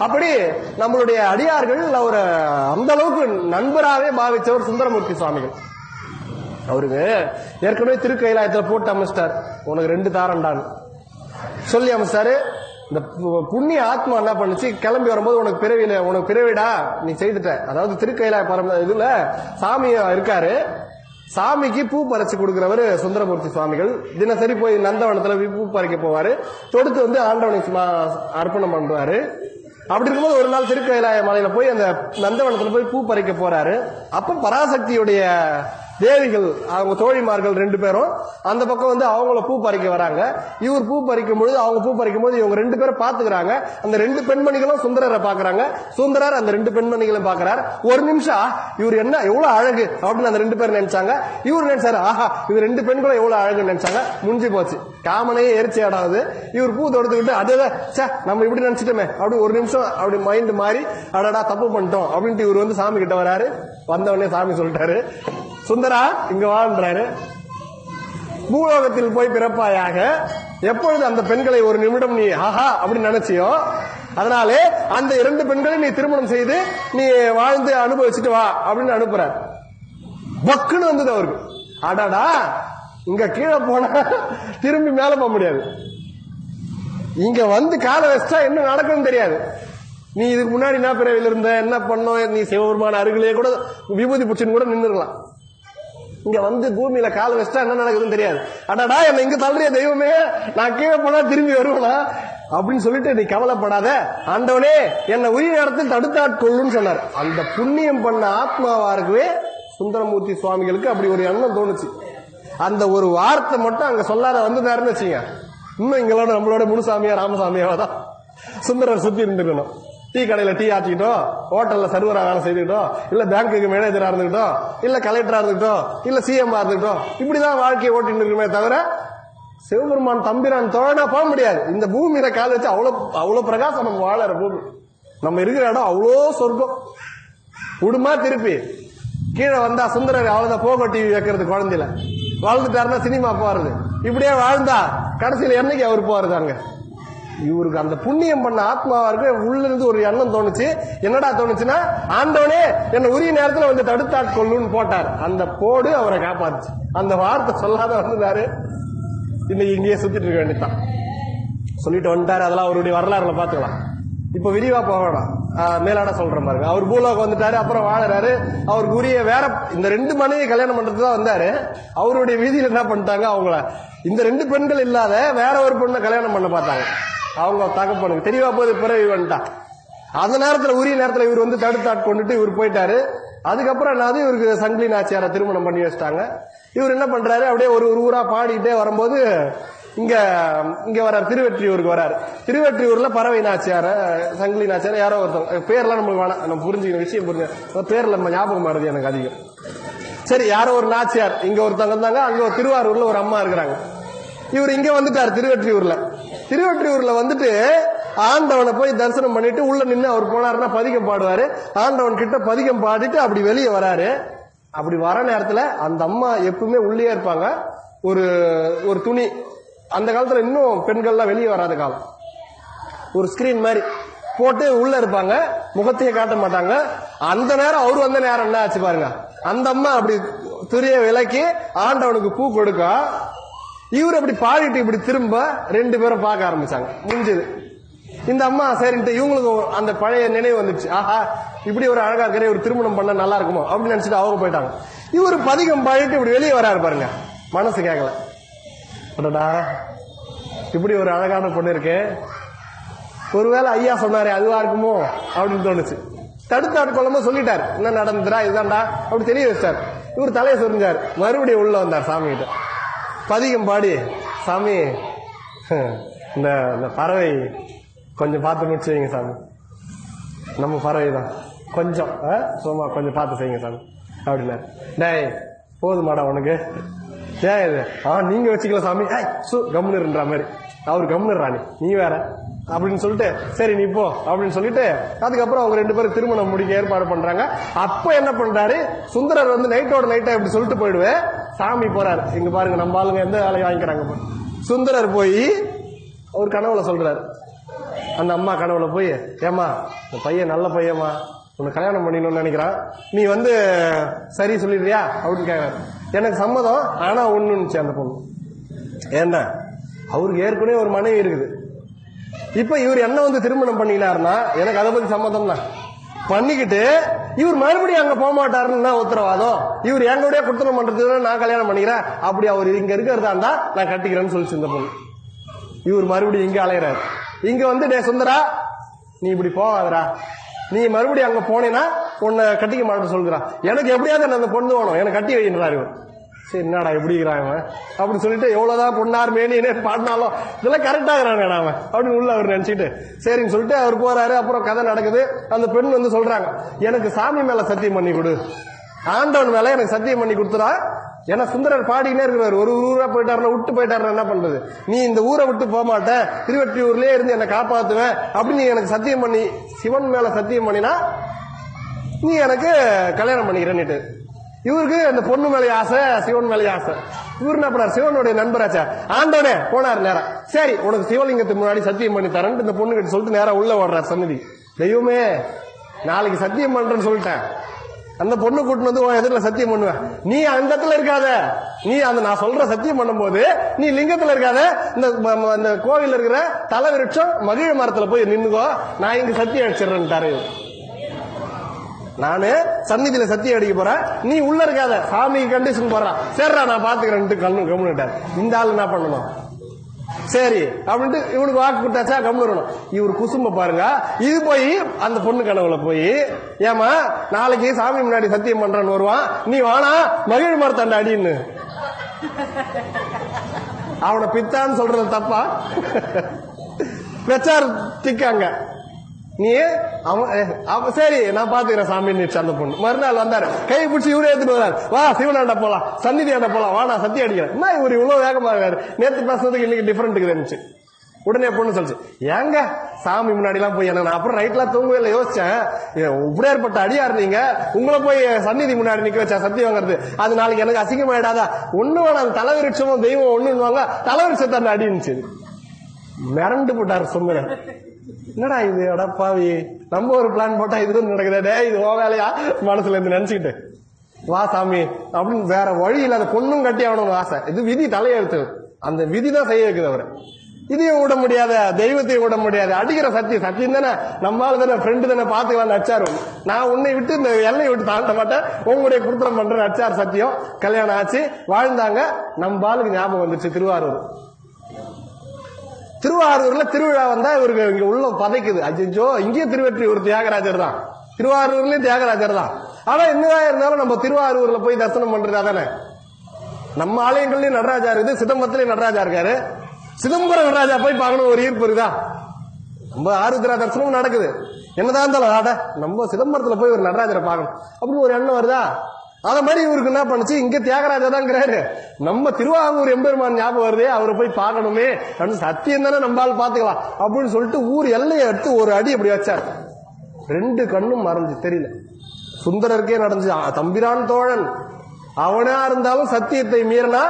அப்படி நம்மளுடைய அடியார்கள் அவரை அந்த அளவுக்கு நண்பராகவே பாவிச்சவர் சுந்தரமூர்த்தி சுவாமிகள். அவருக்கு ஏற்கனவே திருக்கைலாயத்துல போட்டு அமைச்சிட்டார், உனக்கு 2 தாரண்டான்னு சொல்லி அமைச்சாரு. இந்த புண்ணிய ஆத்மா என்ன பண்ணுச்சு, கிளம்பி வரும்போது உனக்கு பிறவிடா நீ செய்துட்ட. அதாவது திருக்கைலாய இதுல சாமி இருக்காரு, சாமிக்கு பூ பறிச்சு கொடுக்கிறவர் சுந்தரமூர்த்தி சுவாமிகள். தினசரி போய் நந்தவனத்துல பூ பறிக்க போவாரு, தொடுத்து வந்து ஆண்டவனுக்கு அர்ப்பணம் பண்றாரு. அப்படி இருக்கும்போது ஒரு நாள் திருக்கைலாய மலையில போய் அந்த நந்தவனத்துல போய் பூ பறிக்க போறாரு. அப்ப பராசக்தியுடைய தேவிகள், அவங்க தோழிமார்கள் 2 பேரும் அந்த பக்கம் வந்து அவங்கள பூ பறிக்க வராங்க. இவர் பூ பறிக்கும் பொழுது, அவங்க பூ பறிக்கும் போது இவங்க 2 பேரும் பாத்துக்கிறாங்க. அந்த 2 பெண்மணிகளும் சுந்தரரை பாக்குறாங்க, சுந்தரர் அந்த 2 பெண்மணிகளும் பாக்குறாரு. ஒரு நிமிஷம் இவர் என்ன எவ்வளவு அழகு அப்படின்னு அந்த 2 பேரும் நினைச்சாங்க. இவர் நினைச்சாரு, ஆஹா இது 2 பெண்களும் எவ்வளவு அழகுன்னு நினைச்சாங்க. முடிஞ்சு போச்சு, காமனையே எரிச்சி ஆடாது. இவர் பூ தொடுத்துக்கிட்டு அதுதான் நம்ம இப்படி நினைச்சிட்டோமே அப்படி ஒரு நிமிஷம் அப்படி மைண்ட் மாறி அடடா தப்பு பண்ணிட்டோம் அப்படின்ட்டு இவர் வந்து சாமி கிட்ட வராரு. வந்தவனே சாமி சொல்லிட்டாரு, சுந்தரா இங்க வாழ்றாரு, பூலோகத்தில் போய் பிறப்பாயாக. எப்பொழுது அந்த பெண்களை ஒரு நிமிடம் நீ ஆஹா அப்படின்னு நினைச்சியோ, அதனாலே அந்த 2 பெண்களை நீ திருமணம் செய்து நீ வாழ்ந்து அனுபவிச்சுட்டு வா அப்படின்னு அனுப்புறார். பக்குன்னு வந்தது அவருக்கு. அடாடா, இங்க கீழே போனா திரும்பி மேல போக முடியாது, இங்க வந்து காலை வச்சா என்ன நடக்கும்னு தெரியாது. நீ இதுக்கு முன்னாடி என்ன பிறவில இருந்த, என்ன பண்ணோம், நீ சிவபெருமான அருகிலேயே கூட விபூதி புச்சின்னு கூட நின்றுக்கலாம். இங்க வந்து பூமியில கால் வச்சா என்ன நடக்குதுன்னு தெரியாது. அடாடா என்ன இங்க தள்ளுறிய தெய்வமே, நான் கீழே போனா திரும்பி வருவேனா அப்படின்னு சொல்லிட்டு நீ கவலைப்படாத, ஆண்டவனே என்னை உரிய நேரத்தில் தடுத்தாட்கொள்ளுன்னு சொன்னார். அந்த புண்ணியம் பண்ண ஆத்மாவா இருக்கவே சுந்தரமூர்த்தி சுவாமிகளுக்கு அப்படி ஒரு எண்ணம் தோணுச்சு. அந்த ஒரு வார்த்தை மட்டும் அங்க சொல்லாத வந்துட்டாருன்னு வச்சுங்க, இன்னும் எங்களோட நம்மளோட முனுசாமியா ராமசாமியாவா தான் சுந்தரர் சுத்தி இருந்துக்கணும். டீ கடையில டீ ஆற்றிக்கிட்டோம், ஹோட்டல்ல சர்வரா வேலை செய்துக்கிட்டோம், இல்ல பேங்குக்கு மேனேஜரா இருந்துக்கிட்டோம், இல்ல கலெக்டரா இருந்துக்கிட்டோம், இல்ல சிஎம் இருந்துக்கிட்டோம், இப்படிதான் வாழ்க்கையை ஓட்டிட்டு இருக்குமே தவிர சிவபெருமான் தம்பிரான் தோழனா போக முடியாது. இந்த பூமியில கால் வச்சு அவ்வளவு பிரகாசம் நம்ம வாழற பூமி, நம்ம இருக்கிற இடம் அவ்வளோ சொர்க்கம். உடுமா திருப்பி கீழே வந்தா சுந்தரர் அவ்வளவுதான் போகோ டிவி வைக்கிறது குழந்தையில, வாழ்ந்துட்டாருன்னா சினிமா போறது, இப்படியே வாழ்ந்தா கடைசியில என்னைக்கு அவர் போறதாங்க. இவருக்கு அந்த புண்ணியம் பண்ண ஆத்மாவா இருக்கு உள்ள இருந்து ஒரு எண்ணம் தோணுச்சு. என்னடா தோணுச்சுன்னா, ஆண்டவனே என்ன உரிய நேரத்துல வந்து தடுத்தாட்கொள்ளுன்னு போட்டார். அந்த போடு அவரை காப்பாத்துச்சு. அந்த வார்த்தை சொல்லாத வந்தாரு, இன்னைக்கு இங்கேயே சுத்திட்டு இருக்க வேண்டியதான். சொல்லிட்டு வந்துட்டாரு, அதெல்லாம் அவருடைய வரலாறுல பாத்துக்கலாம். இப்ப விரிவா போகணும், மேலாட சொல்ற மாதிரி. அவர் பூலோகம் வந்துட்டாரு, அப்புறம் வாழறாரு. அவருக்கு உரிய வேற இந்த 2 மனைவி கல்யாணம் பண்றதுதான் வந்தாரு. அவருடைய வீதியில என்ன பண்ணிட்டாங்க, அவங்கள இந்த 2 பெண்கள் இல்லாத வேற ஒரு பெண்ணை கல்யாணம் பண்ண பார்த்தாங்க. அவங்க தகப்பனுக்கு தெரியவா போது பிறகு வந்துட்டா. அந்த நேரத்துல உரிய நேரத்துல இவர் வந்து தடுத்தாட்கொண்டுட்டு இவர் போயிட்டாரு. அதுக்கப்புறம் என்னது, இவருக்கு சங்கிலி நாச்சியார திருமணம் பண்ணி வச்சிட்டாங்க. இவர் என்ன பண்றாரு, அப்படியே ஒரு ஊரா பாடிட்டே வரும்போது இங்க வர்றாரு, திருவெற்றியூருக்கு வர்றாரு. திருவெற்றியூர்ல பறவை நாச்சியார சங்கிலி நாச்சியார யாரோ ஒருத்தவங்க, பேர்லாம் நம்மளுக்கு வேணாம், நம்ம புரிஞ்சுக்கணும் விஷயம் புரிஞ்சு, பேர்ல நம்ம ஞாபகம் வருது எனக்கு அதிகம். சரி, யாரோ ஒரு நாச்சியார் இங்க ஒருத்தவங்க இருந்தாங்க, அங்க ஒரு திருவாரூர்ல ஒரு அம்மா இருக்கிறாங்க. இவர் இங்க வந்துட்டார் திருவெற்றியூர்ல வந்துட்டு ஆண்டவனை போய் தரிசனம் பண்ணிட்டு உள்ள நின்று அவர் போனாருன்னா பதிகம் பாடுவாரு. ஆண்டவன் கிட்ட பதிகம் பாடிட்டு அப்படி வெளியே வராரு. அப்படி வர நேரத்துல அந்த அம்மா எப்பவுமே உள்ளே இருப்பாங்க. ஒரு துணி, அந்த காலத்துல இன்னும் பெண்கள்லாம் வெளியே வராத காலம், ஒரு ஸ்கிரீன் மாதிரி போட்டு உள்ள இருப்பாங்க, முகத்தையே காட்ட மாட்டாங்க. அந்த நேரம் அவரு வந்த நேரம் என்ன ஆச்சு பாருங்க, அந்த அம்மா அப்படி துரிய விலக்கி ஆண்டவனுக்கு பூ கொடுக்க, இவர் அப்படி பாடிட்டு இப்படி திரும்ப 2 பேரும் பார்க்க ஆரம்பிச்சாங்க. முடிஞ்சது. இந்த அம்மா சரின்ட்டு இவங்களுக்கு அந்த பழைய நினைவு வந்துச்சு, ஆஹா இப்படி ஒரு அழகா இருக்கிற ஒரு திருமணம் பண்ண நல்லா இருக்குமோ அப்படின்னு நினைச்சிட்டு அவங்க போயிட்டாங்க. இவர் பதிகம் பாடிட்டு இப்படி வெளியே வராரு பாருங்க, மனசு கேட்கல, இப்படி ஒரு அழகான பொண்ணு இருக்கு, ஒருவேளை ஐயா சொன்னாரே அதுவா இருக்குமோ அப்படின்னு தோணுச்சு. தடுத்தாட்கொள்ளாம சொல்லிட்டாரு, என்ன நடந்துடா இதுதான்டா அப்படி தெரிய வச்சார். இவர் தலையை சொரிஞ்சார், மறுபடியும் உள்ள வந்தார் சாமி கிட்ட. பதிகம் பாடி, சாமி இந்த பறவை கொஞ்சம் பார்த்து முடிச்சு வைங்க சாமி, நம்ம பறவை தான், கொஞ்சம் சும்மா கொஞ்சம் பார்த்து செய்யுங்க சாமி அப்படின்னாரு. டேய் போதுமாடா உனக்கு, ஏன் இது நீங்க வச்சுக்கல சாமி, கம்முன்னுன்ற மாதிரி. அவர் கம்முன்னுறானி நீ வேற அப்படின்னு சொல்லிட்டு, சரி நீ போ அப்படின்னு சொல்லிட்டு, அதுக்கப்புறம் அவங்க 2 பேரும் திருமணம் முடிக்க ஏற்பாடு பண்றாங்க. அப்ப என்ன பண்றாரு, சுந்தரர் வந்து நைட்டோட நைட்டா இப்படி சொல்லிட்டு போயிடுவேன், சாமி போறாரு, இங்க பாருங்க நம்ம ஆளுங்க எந்த வேலையை வாங்கிக்கிறாங்க. சுந்தரர் போய் ஒரு கனவுல சொல்றாரு, அந்த அம்மா கனவுல போய், ஏமா இந்த பையன் நல்ல பையமா, உன்னை கல்யாணம் பண்ணிடணும்னு நினைக்கிறான், நீ வந்து சரி சொல்லிடுறியா அப்படின்னு கேட்கறாரு. எனக்கு சம்மதம், ஆனா ஒண்ணுச்சு அந்த பொண்ணு, ஏன்னா அவருக்கு ஏற்கனவே ஒரு மனைவி இருக்குது. இப்ப இவர் என்ன வந்து திருமணம் பண்ணிக்கினாருன்னா எனக்கு அதை பத்தி சம்மதம் தான் பண்ணிக்கிட்டு, இவர் மறுபடியும் அங்க போக மாட்டாருன்னு உத்தரவாதம், இவர் எங்களுடைய குடுத்தனம் பண்றதுக்கு நான் கல்யாணம் பண்ணிக்கிறேன், அப்படி அவர் இங்க இருக்கிறதா நான் கட்டிக்கிறேன்னு சொல்லிச்சு இந்த பொண்ணு. இவர் மறுபடியும் இங்க அலையிறாரு. இங்க வந்து டே சுந்தரா நீ இப்படி போகாதரா, நீ மறுபடியும் அங்க போனேன்னா உன்னை கட்டிக்க மாட்டேன்னு சொல்லுறா, எனக்கு எப்படியாவது அந்த பொண்ணு வேணும், எனக்கு கட்டி வைக்கிறாரு இவர். சரி என்னடா எப்படிங்கிறாங்க அப்படின்னு சொல்லிட்டு, எவ்வளவுதான் பொண்ணார் மேனியே பாடினாலும் இதெல்லாம் கரெக்டா இருக்கிறாங்க நாம அப்படின்னு உள்ள அவர் நினைச்சிட்டு சரின்னு சொல்லிட்டு அவர் போறாரு. அப்புறம் கதை நடக்குது. அந்த பெண் வந்து சொல்றாங்க, எனக்கு சாமி மேல சத்தியம் பண்ணி கொடு, ஆண்டவன் மேல எனக்கு சத்தியம் பண்ணி கொடுத்துறா. ஏன்னா சுந்தரர் பாடிக்கினே இருக்கிறார், ஒரு ஊரா போயிட்டாருன்னா விட்டு போயிட்டாருன்னா என்ன பண்றது, நீ இந்த ஊரை விட்டு போக மாட்டேன், திருவெற்றியூர்லயே இருந்து என்னை காப்பாத்துவேன் அப்படின்னு நீ எனக்கு சத்தியம் பண்ணி, சிவன் மேல சத்தியம் பண்ணினா நீ எனக்கு கல்யாணம் பண்ணிக்கிறேன்னுட்டு. இவருக்கு அந்த பொண்ணு மேலே ஆசை, சிவன் மேலே ஆசை. இவர் என்ன பண்ணார், சிவனுடைய நண்பராச்சா, ஆண்டவனே போனார் நேரம், சரி உனக்கு சிவலிங்கத்துக்கு முன்னாடி சத்தியம் பண்ணி தரேன் இந்த பொண்ணு கிட்ட சொல்லிட்டு நேரம் உள்ள ஓடுறார் சன்னதி. தெய்வமே நாளைக்கு சத்தியம் பண்றேன்னு சொல்லிட்டேன், அந்த பொண்ணு கூட்டு வந்து எதிரில சத்தியம் பண்ணுவேன், நீ அந்த இடத்துல இருக்காத, நீ அந்த நான் சொல்ற சத்தியம் பண்ணும் போது நீ லிங்கத்துல இருக்காத, இந்த கோவில் இருக்கிற தலை விருட்சம் மகிழ மரத்துல போய் நின்னுக்கோ, நான் இங்க சத்தியம் அடிச்சிடறேன்ட்டாரு. நானு சந்நிதியில சத்தியம் அடிக்க போறேன், நீ உள்ள இருக்காத, சாமிக்கு கண்டிஷன் போறான். சரிடா நான் பாத்துக்கிறேன் கம்முன்னுட்டார். இந்த ஆள் என்ன பண்ணணும், சரி அப்படின்ட்டு இவனுக்கு வாக்கு கொடுத்தாச்சா கம்முன்னு. இவர் குசும்ப பாருங்க, இது போய் அந்த பொண்ணு கனவுல போய், ஏமா நாளைக்கு சாமி முன்னாடி சத்தியம் பண்றான்னு வருவான், நீ வானா மகிழ் மரத்தாண்ட அடின்னு. அவனை பித்தான்னு சொல்றது தப்பா? வச்சார்த்திக்காங்க. நீ அவன் சரி நான் பாத்துக்கிறேன் சாமி அந்த பொண்ணு. மறுநாள் வந்தாரு, கை பிடிச்சி இவரே எடுத்துட்டு வர்றாரு, வா சிவனாண்ட போலாம், சந்நிதி ஆண்ட போலாம், வா நான் சத்தியம் அடிக்கிறேன். என்ன இவர் இவ்வளவு வேகமா இருக்காரு, நேற்று பேசுறதுக்கு இன்னைக்கு டிஃபரெண்ட் இருந்துச்சு. உடனே பொண்ணு சொல்லிச்சு, ஏங்க சாமி முன்னாடி எல்லாம் போய் என்ன, அப்புறம் நைட்லாம் தூங்கவே இல்லை, யோசிச்சேன் இப்படியே ஏற்பட்ட அடியா இருந்தீங்க, உங்களை போய் சந்நிதி முன்னாடி நிக்க வச்சா சத்தியம் வாங்குறது, அது நாளைக்கு எனக்கு அசிங்கமாயிடாதா, ஒண்ணு வேணாம் தலைவிருட்சமும் தெய்வம் ஒண்ணுவாங்க, தலைவிருட்சத்தை அடிச்சு மிரண்டு போட்டாரு சொன்ன. என்னடா இது அடப்பாவி, நம்ம ஒரு பிளான் போட்டா இது நடக்குதே, இது ஓ வேலையா மனசுல இருந்து நினைச்சுக்கிட்டு வா சாமி அப்படின்னு வேற வழி இல்லாத பொண்ணும் கட்டி ஆகணும் ஆசை. இது விதி தலையெழுத்து, அந்த விதி தான் செய்ய வைக்குது அவரை. இதையும் விட முடியாத, தெய்வத்தையும் விட முடியாது. அடிக்கிற சத்தியம் தானே, நம்மளால தானே ஃப்ரெண்டு தானே பாத்துக்கலாம் நச்சாரு. நான் உன்னை விட்டு இந்த எல்லையை விட்டு தாண்ட மாட்டேன், உங்களுடைய குடுத்தம் பண்ற நச்சார் சத்தியம். கல்யாணம் ஆச்சு, வாழ்ந்தாங்க. நம்ம ஆளுக்கு ஞாபகம் வந்துச்சு திருவாரூர். திருவாரூர்ல திருவிழா வந்தா இவருக்கு இங்க உள்ள பதைக்குது. அஜிஜோ இங்கேயும் திருவெற்றியூர் தியாகராஜர் தான், திருவாரூர்லயும் தியாகராஜர் தான். ஆனா என்னதான் இருந்தாலும் நம்ம திருவாரூர்ல போய் தரிசனம் பண்றது அதானே. நம்ம ஆலயங்கள்லயும் நடராஜா இருக்குது, சிதம்பரத்திலயும் நடராஜா இருக்காரு. சிதம்பரம் நடராஜா போய் பார்க்கணும் ஒரு ஈர்ப்பு இருக்குதா? நம்ம ஆருத்ரா தரிசனமும் நடக்குது. என்னதான் இருந்தாலும் நம்ம சிதம்பரத்துல போய் ஒரு நடராஜரை பார்க்கணும் அப்படின்னு ஒரு எண்ணம் வருதா? அத மாதிரி இவருக்கு என்ன பண்ணுச்சு, இங்க தியாகராஜா தான்ங்கிறாரு, நம்ம திருவாரூர் எம்பெருமான் ஞாபகம் வருதே, அவரை போய் பார்க்கணுமே, சத்தியம் தானே நம்மளால பாத்துக்கலாம் அப்படின்னு சொல்லிட்டு ஊர் எல்லையை எடுத்து ஒரு அடி அப்படி வச்சார். ரெண்டு கண்ணும் மறைஞ்சு தெரியல. சுந்தரருக்கே நடந்துச்சு. தம்பிரான் தோழன் அவனா இருந்தாலும் சத்தியத்தை மீறினா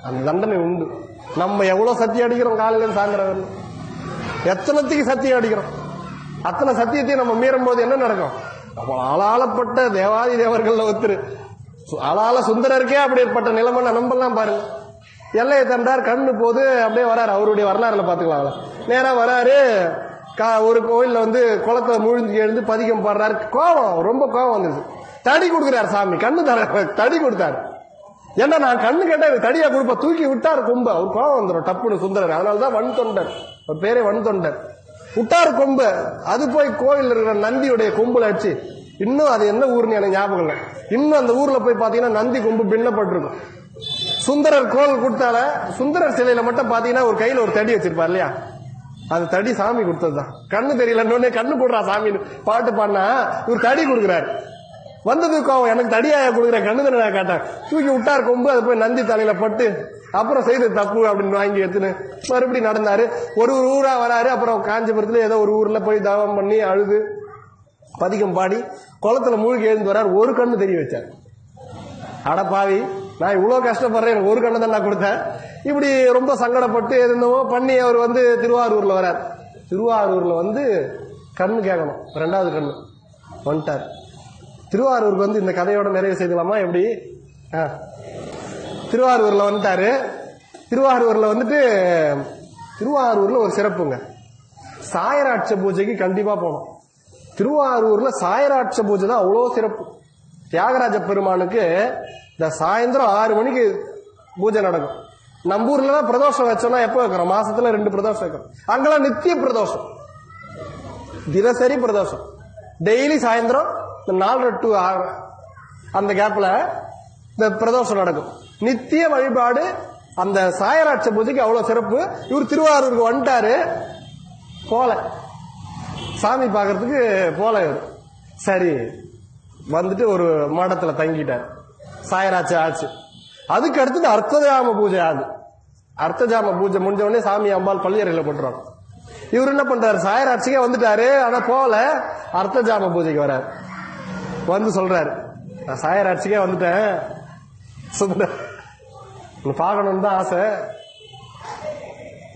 அந்த தண்டனை உண்டு. நம்ம எவ்வளவு சத்தியம் அடிக்கிறோம், காலையில சாயந்தரம் எத்தனத்துக்கு சத்தியம் அடிக்கிறோம். அத்தனை சத்தியத்தையும் நம்ம மீறும் போது என்ன நடக்கும்? ஆளாளப்பட்ட தேவாதி தேவர்கள் ஒருத்தர், ஆளாள சுந்தரருக்கே அப்படி ஏற்பட்ட நிலைமை நம்பலாம் பாருங்க. எல்லையை தண்டார், கண்ணு போது அப்படியே வராரு. அவருடைய வரலாறுல பாத்துக்கலாம். நேரா வராரு, ஒரு கோயில்ல வந்து குளத்தை மூழ்கி எழுந்து பதிகம் பாடுறாரு. கோபம், ரொம்ப கோபம் வந்துருச்சு. தடி கொடுக்குறாரு சாமி, கண்ணு தடி கொடுத்தாரு. ஏன்னா நான் கண்ணு கேட்டா தடியா கொடுப்ப, தூக்கி விட்டாரு கொம்ப. அவர் கோபம் வந்துடும் டப்புன்னு சுந்தரர். அதனாலதான் வன் தொண்டர், பேரே வன் தொண்டர். விட்டாரு கொம்ப. அது போய் கோயில் இருக்கிற நந்தியுடைய கொம்புல அடிச்சு, இன்னும் அது என்ன ஊர்னு எனக்கு ஞாபகம் இல்லை, இன்னும் அந்த ஊர்ல போய் பாத்தீங்கன்னா நந்தி கொம்பு பின்னப்பட்டிருக்கும். சுந்தரர் கோல் கொடுத்தால சுந்தரர் சிலையில மட்டும் பாத்தீங்கன்னா ஒரு கையில ஒரு தடி வச்சிருப்பார் இல்லையா, அது தடி சாமி கொடுத்ததுதான். கண்ணு தெரியல, கண்ணு போடுறா சாமின்னு பாட்டு பாடினா இவர் தடி கொடுக்குறாரு. வந்தது கோவம், எனக்கு தடியாய கொடுக்குறேன், கண்ணு தானே கேட்டேன். தூக்கி விட்டார் கொம்பு. அது போய் நந்தி தலையில பட்டு அப்புறம் செய்த தப்பு அப்படின்னு வாங்கி எடுத்துன்னு மறுபடியும் நடந்தாரு. ஒரு ஊரா வராரு. அப்புறம் காஞ்சிபுரத்துல ஏதோ ஒரு ஊர்ல போய் தவம் பண்ணி அழுது பதிகம் பாடி குளத்துல மூழ்கி எழுந்து வராரு. ஒரு கண்ணு தெரிய வச்சார். அடப்பாவி, நான் இவ்வளவு கஷ்டப்படுறேன், எனக்கு ஒரு கண்ணு தான் நான் கொடுத்தேன். இப்படி ரொம்ப சங்கடப்பட்டு எதுனவோ பண்ணி அவர் வந்து திருவாரூர்ல வரார். திருவாரூர்ல வந்து கண்ணு கேட்கணும், ரெண்டாவது கண்ணு வந்துட்டார். திருவாரூருக்கு வந்து இந்த கதையோட நிறைவு செய்யலாமா எப்படி? திருவாரூர்ல வந்துட்டாரு. திருவாரூர்ல வந்துட்டு திருவாரூர்ல ஒரு சிறப்புங்க, சாயராட்ச பூஜைக்கு கண்டிப்பா போனோம். திருவாரூர்ல சாயராட்ச பூஜை தான் அவ்வளோ சிறப்பு. தியாகராஜ பெருமானுக்கு இந்த சாயந்தரம் 6 மணிக்கு பூஜை நடக்கும். நம்ம ஊர்ல தான் பிரதோஷம் வச்சோம்னா எப்ப வைக்கிறோம்? மாசத்துல 2 பிரதோஷம் வைக்கிறோம். அங்கெல்லாம் நித்திய பிரதோஷம், தினசரி பிரதோஷம். டெய்லி சாயந்தரம் 4 to 6 அந்த கேப்ல இந்த பிரதோஷம் நடக்கும். நித்திய வழிபாடு. அந்த சாயராட்ச பூஜைக்கு அவ்வளவு சிறப்பு. இவர் திருவாரூருக்கு வந்துட்டாரு, போல சாமி பாக்கிறதுக்கு போல. இவர் சரி வந்துட்டு ஒரு மடத்துல தங்கிட்டார். சாயராட்சி ஆச்சு. அதுக்கு அடுத்தது அர்த்தஜாம பூஜை ஆகுது. அர்த்தஜாம பூஜை முடிஞ்ச உடனே சாமி அம்பாள் பள்ளியறையில போட்டுருவாங்க. இவர் என்ன பண்றாரு, சாயராட்சிக்கே வந்துட்டாரு, ஆனா போல அர்த்தஜாம பூஜைக்கு வர்றாரு. வந்து சொல்றாரு, நான் சாயராட்சிக்கே வந்துட்டேன், சுந்தர் பார்க்கணும்னு தான் ஆசை,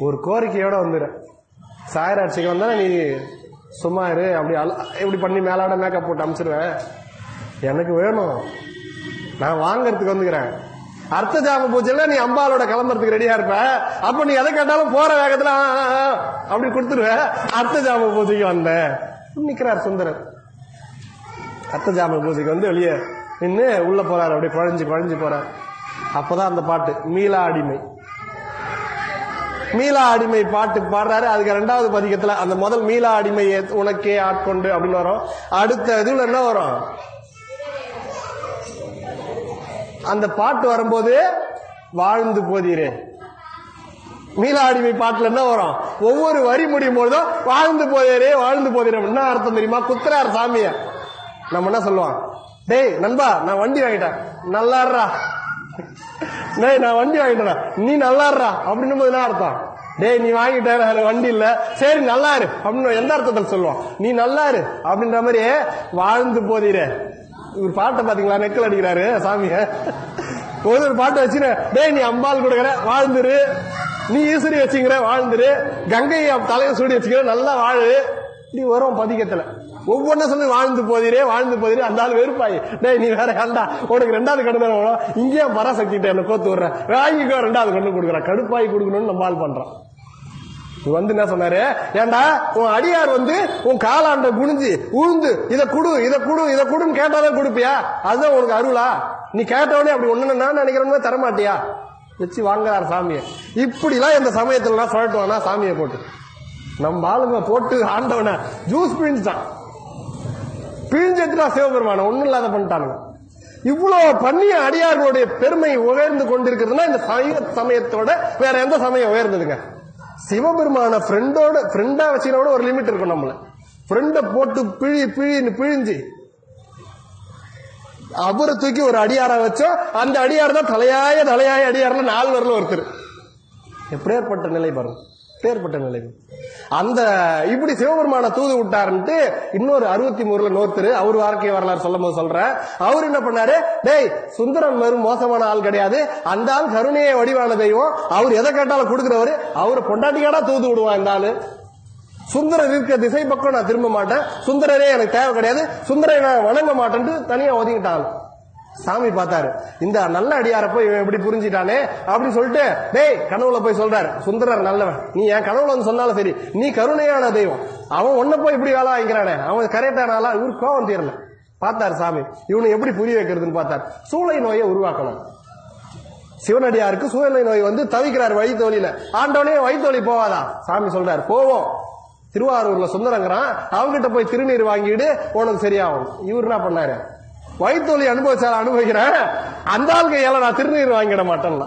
ஒரு கோரிக்கையோட வந்துடுறேன். சாயராட்சிக்கு வந்தா நீ சும்மா இரு, அப்படி இப்படி பண்ணி மேலாட மேக்கப் போட்டு அனுப்பிச்சிருவேன், எனக்கு வேணும், நான் வாங்கறதுக்கு வந்துக்கிறேன். அர்த்தஜாம பூஜையில நீ அம்பாலோட கிளம்புறதுக்கு ரெடியா இருப்ப, அப்ப நீ எதை கேட்டாலும் போற வேகத்துல அப்படி கொடுத்துருவ. அர்த்தஜாம பூஜைக்கு வந்தேன் நிக்கிறார் சுந்தரர். அர்த்தஜாம பூஜைக்கு வந்து வெளியே நின்று உள்ள போறாரு, அப்படியே குழஞ்சு போறாரு. அப்பதான் அந்த பாட்டு மீளா அடிமை. மீளா அடிமை பாட்டு பாடுறாரு. அதுக்கு 2வது பதிகத்துல அந்த முதல் மீளா அடிமை உனக்கே ஆட்கொண்டு அப்படின்னு வரும். அடுத்த இதுல என்ன வரும், அந்த பாட்டு வரும்போது வாழ்ந்து போதீரே. மீளா அடிமை பாட்டுல என்ன வரும், ஒவ்வொரு வரி முடியும் போதும் வாழ்ந்து போதீரே என்ன அர்த்தம் தெரியுமா? குத்துறார் சாமிய. நம்ம என்ன சொல்லுவோம், டேய் நண்பா நான் வண்டி வாங்கிட்டேன் நல்லாடுறா, டேய் நான் வண்டி வாங்கிட்டேன் நீ நல்லாடுறா அப்படின்னு போது என்ன அர்த்தம்? டேய் நீ வாங்கிட்ட வண்டி இல்ல, சரி நல்லாரு அப்படின்னு எந்த அர்த்தத்தில் சொல்லுவோம்? நீ நல்லாரு அப்படின்ற மாதிரி வாழ்ந்து போதீரே. ஒரு பாட்டை பாத்தீங்களா, நெக்கல் அடிக்கிறாரு சாமிய. ஒரு பாட்டை வச்சுன்னு, டேய் நீ அம்பாள் கொடுக்குற வாழ்ந்துரு, நீ ஈஸ்வரி வச்சுக்கிற வாழ்ந்துரு, கங்கை தலையை சூடி வச்சுக்கிற நல்லா வாழு, இப்படி வரும் பதிகத்துல. ஒவ்வொன்றும் சொல்லி வாழ்ந்து போதீரே அந்த ஆள் வெறுப்பாயி, டேய் நீ வேற ஏண்டா உனக்கு 2வது கடன் வரும், இங்கேயே பராசக்திட்ட என்ன கோத்து விடுற, வாங்கிக்கோ 2வது கடன் கொடுக்குறான், கடுப்பாய் கொடுக்கணும்னு நம்ம ஆள் பண்றான். வந்து என்ன சொன்னாரு, ஏண்டா உன் அடியார் வந்து உன் காலாண்ட குனிஞ்சு உழுந்து இதை குடுன்னு கேட்டாதான் கொடுப்பியா? அதுதான் உனக்கு அருளா? நீ கேட்டவனே அப்படி ஒண்ணு நான் நினைக்கிறவங்க தரமாட்டியா? வச்சு வாங்குறாரு சாமியை. இப்படிலாம் இந்த சமயத்துல சொல்லட்டுவானா சாமியை போட்டு நம்ம ஆளுங்க போட்டு ஆண்டவன ஜூஸ் பிழிஞ்சான், பிழிஞ்சா சிவபெருமான ஒண்ணும் இல்லாத பண்ணிட்டானுங்க. இவ்வளவு பண்ணிய அடியார்களுடைய பெருமை உயர்ந்து கொண்டிருக்கிறதுனா இந்த சமயத்தோட வேற எந்த சமயம் உயர்ந்ததுங்க? சிவபெருமான ஃப்ரெண்டா வச்சுக்கிறோட ஒரு லிமிட் இருக்கும். நம்மள ஃப்ரெண்ட போட்டு பிழிஞ்சு அவரை தூக்கி ஒரு அடியாரா வச்சோம். அந்த அடியார் தான் தலையாய அடியார்ல 4 வரல ஒருத்தர். எப்படியேற்பட்ட நிலை பாருங்க, பேர்பட்ட நிலை. அந்த இப்படி சிவபெருமான தூது விட்டாருன்ட்டு இன்னொரு 63 நோர்த்தரு அவர் வாழ்க்கை வரலாறு சொல்லும் போது சொல்ற, அவர் என்ன பண்ணாரு, டேய் சுந்தரன் மாதிரி மோசமான ஆள் கிடையாது, அந்த ஆள் கருணையை வடிவான தெய்வம், அவர் எதை கேட்டாலும் கொடுக்கிறவரு, அவரை பொண்டாட்டிக்காடா தூது விடுவான் இந்த ஆளு. சுந்தரர் இருக்க திசை பக்கம் நான் திரும்ப மாட்டேன், சுந்தரரே எனக்கு தேவை கிடையாது, சுந்தரை நான் வணங்க மாட்டேன்ட்டு தனியா ஒதுங்கிட்டான். சாமி பார்த்தாரு, இந்த நல்ல அடியார போய் எப்படி புரிஞ்சிட்டானே அப்படின்னு சொல்லிட்டு, டேய் கனவுல போய் சொல்றாரு, சுந்தரர் நல்லவன், நீ என் கனவுல வந்து சொன்னாலும் சரி, நீ கருணையான தெய்வம், அவன் ஒன்ன போய் இப்படி வேலை வாங்கிக்கிறானே, அவன் கரெக்டான ஆளா? இவரு கோவம் தீரல. பார்த்தாரு சாமி, இவனை எப்படி புரிய வைக்கிறதுன்னு பார்த்தார். சூளை நோயை உருவாக்கணும். சிவனடியாருக்கு சூளை நோய் வந்து தவிக்கிறார் வழித்தோலியில. ஆண்டவனே வழித்தோலி போவாதா? சாமி சொல்றாரு, போவோம். திருவாரூர்ல சுந்தரங்கிறான், அவங்கிட்ட போய் திருநீர் வாங்கிட்டு உனக்கு சரியாகும். இவர் என்ன பண்ணாரு, வயிற்றுவலி அனுபவிச்சால அனுபவிக்கிறேன், அந்த ஆள் கையால நான் திருநீர் வாங்கிட மாட்டேன்ல,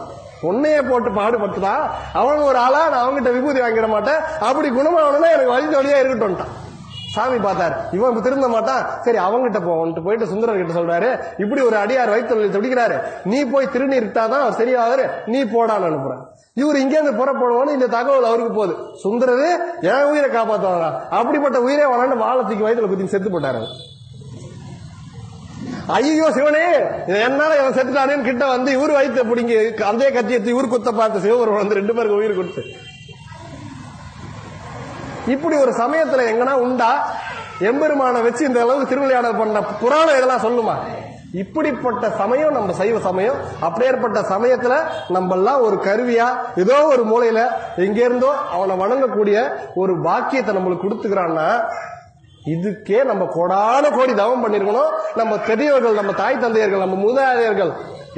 உன்னையே போட்டு பாடுபட்டுதா அவன் ஒரு ஆளா, நான் அவங்ககிட்ட விபூதி வாங்கிட மாட்டேன், அப்படி குணமாகணும்னா எனக்கு வயிற்றுவலியா இருக்கட்டும். சாமி பார்த்தாரு, இவன் திருந்த மாட்டான், சரி அவங்ககிட்ட போயிட்டு சுந்தரர் கிட்ட சொல்றாரு, இப்படி ஒரு அடியார் வயிற்றுவலி துடிக்கிறாரு, நீ போய் திருநீர் இட்டாதான் அவர் சரியாவாரு, நீ போடான்னு அனுப்புறேன். இவர் இங்க இருந்து புறப்படுவோன்னு இந்த தகவல் அவருக்கு போகுது. சுந்தரரு என் உயிரை காப்பாற்றுவாங்க, அப்படிப்பட்ட உயிரை வளர்ந்து வாழத்துக்கு வயிற்றுல குத்தி செத்து போட்டாரு. ஐயோ சிவனே என்னால இவன் செத்துட்டானேன்னு கிட்ட வந்து இவரு வயிற்று பிடிங்கி அதே கத்தியத்து இவரு குத்த பார்த்து சிவபெருமான் வந்து 2 பேருக்கு உயிர் கொடுத்து. இப்படி ஒரு சமயத்துல எங்கன்னா உண்டா? எம்பெருமான வச்சு இந்த அளவுக்கு திருவிளையாடல் பண்ண புராணம் இதெல்லாம் சொல்லுமா? இப்படிப்பட்ட சமயம் நம்ம சைவ சமயம். அப்படியேற்பட்ட சமயத்துல நம்ம எல்லாம் ஒரு கருவியா ஏதோ ஒரு மூலையில எங்க இருந்தோ அவனை வணங்கக்கூடிய ஒரு பாக்கியத்தை நம்மளுக்கு கொடுத்துக்கிறான்னா, இதுக்கே நம்ம கோடான கோடி தவம் பண்ணிருக்கணும். நம்ம பெரியவர்கள், நம்ம தாய் தந்தையர்கள், நம்ம மூதாதையர்கள்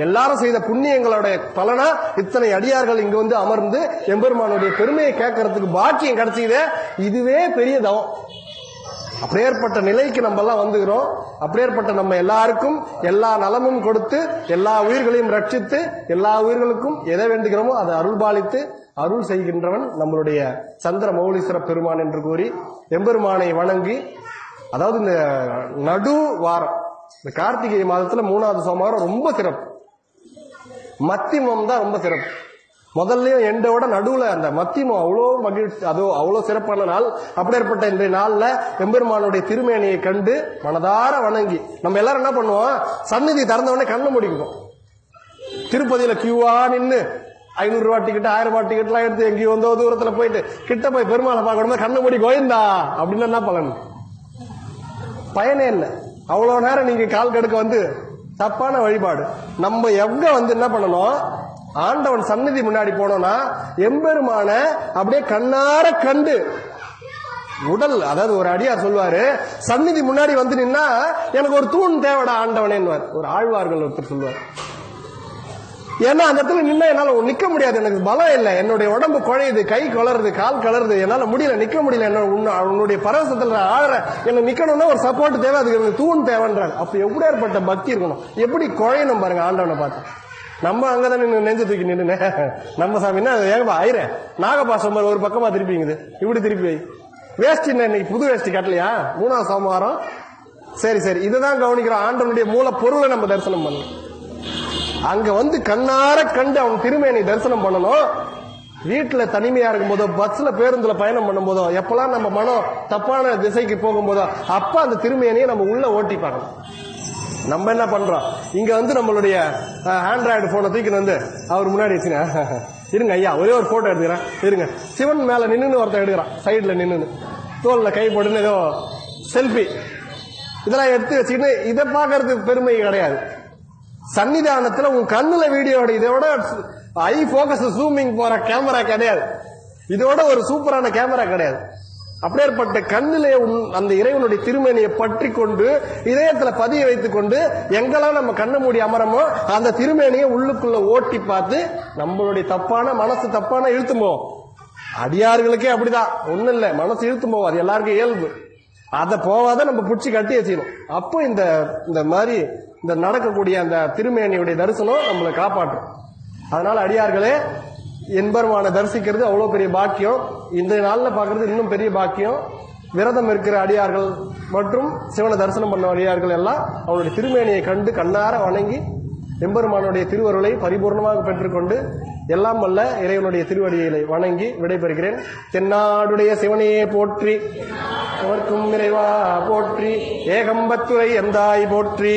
எல்லாரும் செய்த புண்ணியங்களுடைய பலனா இத்தனை அடியார்கள் இங்க வந்து அமர்ந்து எம்பெருமானுடைய பெருமையை கேட்கறதுக்கு பாக்கியம் கிடைச்சதே, இதுவே பெரிய தவம். அப்படியேற்பட்ட நிலைக்கு நம்ம எல்லாம் வந்துகிறோம். அப்படியேற்பட்ட நம்ம எல்லாருக்கும் எல்லா நலமும் கொடுத்து எல்லா உயிர்களையும் ரட்சித்து எல்லா உயிர்களுக்கும் எதை வேண்டுகிறோமோ அதை அருள்பாலித்து அருள் செய்கின்றவன் நம்மளுடைய சந்திர மௌலீஸ்வர பெருமான் என்று கூறி எம்பெருமானை வணங்கி, அதாவது இந்த நடு வாரம், இந்த கார்த்திகை மாதத்துல 3வது சோமவாரம் ரொம்ப சிறப்பு. மத்திமம் தான் ரொம்ப சிறப்பு. முதல்லயும் எண்டோட நடுவுல அந்த மத்தியமும் அவ்வளோ மகிழ்ச்சி, அதோ அவ்வளவு சிறப்பான நாள். அப்படியேற்பட்ட இந்த நாள்ல எம்பெருமானுடைய திருமேனியை கண்டு மனதார வணங்கி நம்ம எல்லாரும் என்ன பண்ணுவோம், சந்நிதி திறந்தவொடனே கண்ணு முடிக்கும். திருப்பதியில கியூவா நின்று 500 ரூபாய் டிக்கெட் 1000 ரூபாய் டிக்கெட் எல்லாம் எடுத்து எங்கேயோ வந்தோ தூரத்துல போயிட்டு கிட்ட போய் பெருமாளை பார்க்கணும், கண்ணு மூடி கோயந்தா அப்படின்னு என்ன பலன்? பயனே இல்லை. அவ்வளவு நேரம் நீங்க கால் கடுக்க வந்து தப்பான வழிபாடு. நம்ம எங்க வந்து என்ன பண்ணணும், ஆண்டவன் சந்நிதி முன்னாடி போனோம்னா எம்பெருமான அப்படியே கண்ணார கண்டு உடல், அதாவது ஒரு அடியார் சொல்லுவாரு, சந்நிதி முன்னாடி வந்து நின்னா எனக்கு ஒரு தூண் தேவைடா ஆண்டவனேன்னுவார். ஒரு ஆழ்வார்கள் ஒருத்தர் சொல்லுவார். ஏன்னா அந்த இடத்துல நின்னா என்னால நிக்க முடியாது, எனக்கு பலம் இல்லை, என்னுடைய உடம்பு குழையுது, கை கலருது, கால் கலருது, என்னால முடியல, நிக்க முடியல, உன்னுடைய பரவசத்துல ஆழ என்ன நிக்கணும்னா ஒரு சப்போர்ட் தேவை, அதுக்கு எனக்கு தூண் தேவைன்றாங்க. அப்ப எப்படி ஏற்பட்ட பக்தி இருக்கணும், எப்படி குழையணும் பாருங்க ஆண்டவனை பார்த்து. நம்ம அங்கதான் நின்று நெஞ்சு தூக்கி நின்று நம்ம சாமின்னா ஏகப்பா ஆயிர நாகபாசம் ஒரு பக்கமா திருப்பிங்குது, இப்படி திருப்பி வை. வேஷ்டி இன்னைக்கு புது வேஷ்டி கட்டலையா, 3ஆம் சோமவாரம், சரி சரி, இதுதான் கவனிக்கிறோம். ஆண்டவனுடைய மூல பொருளை நம்ம தரிசனம் பண்ணணும். அங்க வந்து கண்ணார கண்டு அவன் திருமேனி தரிசனம் பண்ணணும். வீட்டுல தனிமையா இருக்கும் போதோ, பஸ்ல பேருந்துல பயணம் பண்ணும் போதோ, எப்பெல்லாம் நம்ம மனம் தப்பான திசைக்கு போகும் போதோ, அப்ப அந்த திருமேனியை நம்ம உள்ள ஓட்டி பார்க்கணும். நம்ம என்ன பண்றோம், இங்க வந்து நம்மளுடைய ஆண்ட்ராய்டு போனை தூக்கின்னு வந்து அவர் முன்னாடி வச்சுங்க, இருங்க ஐயா ஒரே ஒரு போட்டோ எடுத்துக்கிறேன் இருங்க, சிவன் மேல நின்னு ஒருத்தன் எடுக்கிறான், சைடுல நின்னு தோல்ல கை போட்டுன்னு ஏதோ செல்ஃபி, இதெல்லாம் எடுத்து வச்சுக்கிட்டு இதை பாக்குறதுக்கு பெருமை கிடையாது. சன்னிதானத்துல உன் கண்ணுல வீடியோ, இதோட ஐ போக்கஸ் ஜூமிங் போற கேமரா கிடையாது, இதோட ஒரு சூப்பரான கேமரா கிடையாது. அப்படியேற்பட்ட கண்ணிலே அந்த இறைவனுடைய திருமேனியை பற்றி கொண்டு இதயத்துல பதிய வைத்துக் கொண்டு எங்கெல்லாம் நம்ம கண்ண மூடி அமரமோ அந்த திருமேனியை உள்ளுக்குள்ள ஓட்டி பார்த்து நம்மளுடைய தப்பான மனசு தப்பான இழுத்தும் போவோம். அடியார்களுக்கே அப்படிதான், ஒண்ணும் இல்லை, மனசு இழுத்தும் போவோம், அது எல்லாருக்கும் இயல்பு. அதை போவாத நம்ம பிடிச்சி கட்டி வச்சுக்கணும். அப்போ இந்த மாதிரி இந்த நடக்கக்கூடிய அந்த திருமேனியுடைய தரிசனம் நம்மளை காப்பாற்றும். அதனால அடியார்களே, என்பெருமான தரிசிக்கிறது அவ்வளவு பெரிய பாக்கியம். இந்த நாள்ல பாக்குறது இன்னும் பெரிய பாக்கியம். விரதம் இருக்கிற அடியார்கள் மற்றும் சிவனை தரிசனம் பண்ண அடியார்கள் எல்லாம் அவனுடைய திருமேனியை கண்டு கண்ணார வணங்கி எம்பெருமானுடைய திருவருளை பரிபூர்ணமாக பெற்றுக்கொண்டு எல்லாம் வல்ல இறைவனுடைய திருவடிகளை வணங்கி விடைபெறுகிறேன். தென்னாடுடைய சிவனையே போற்றி, அவர்க்கும் இறைவா போற்றி, ஏகம்பத்துரை எந்தாய் போற்றி.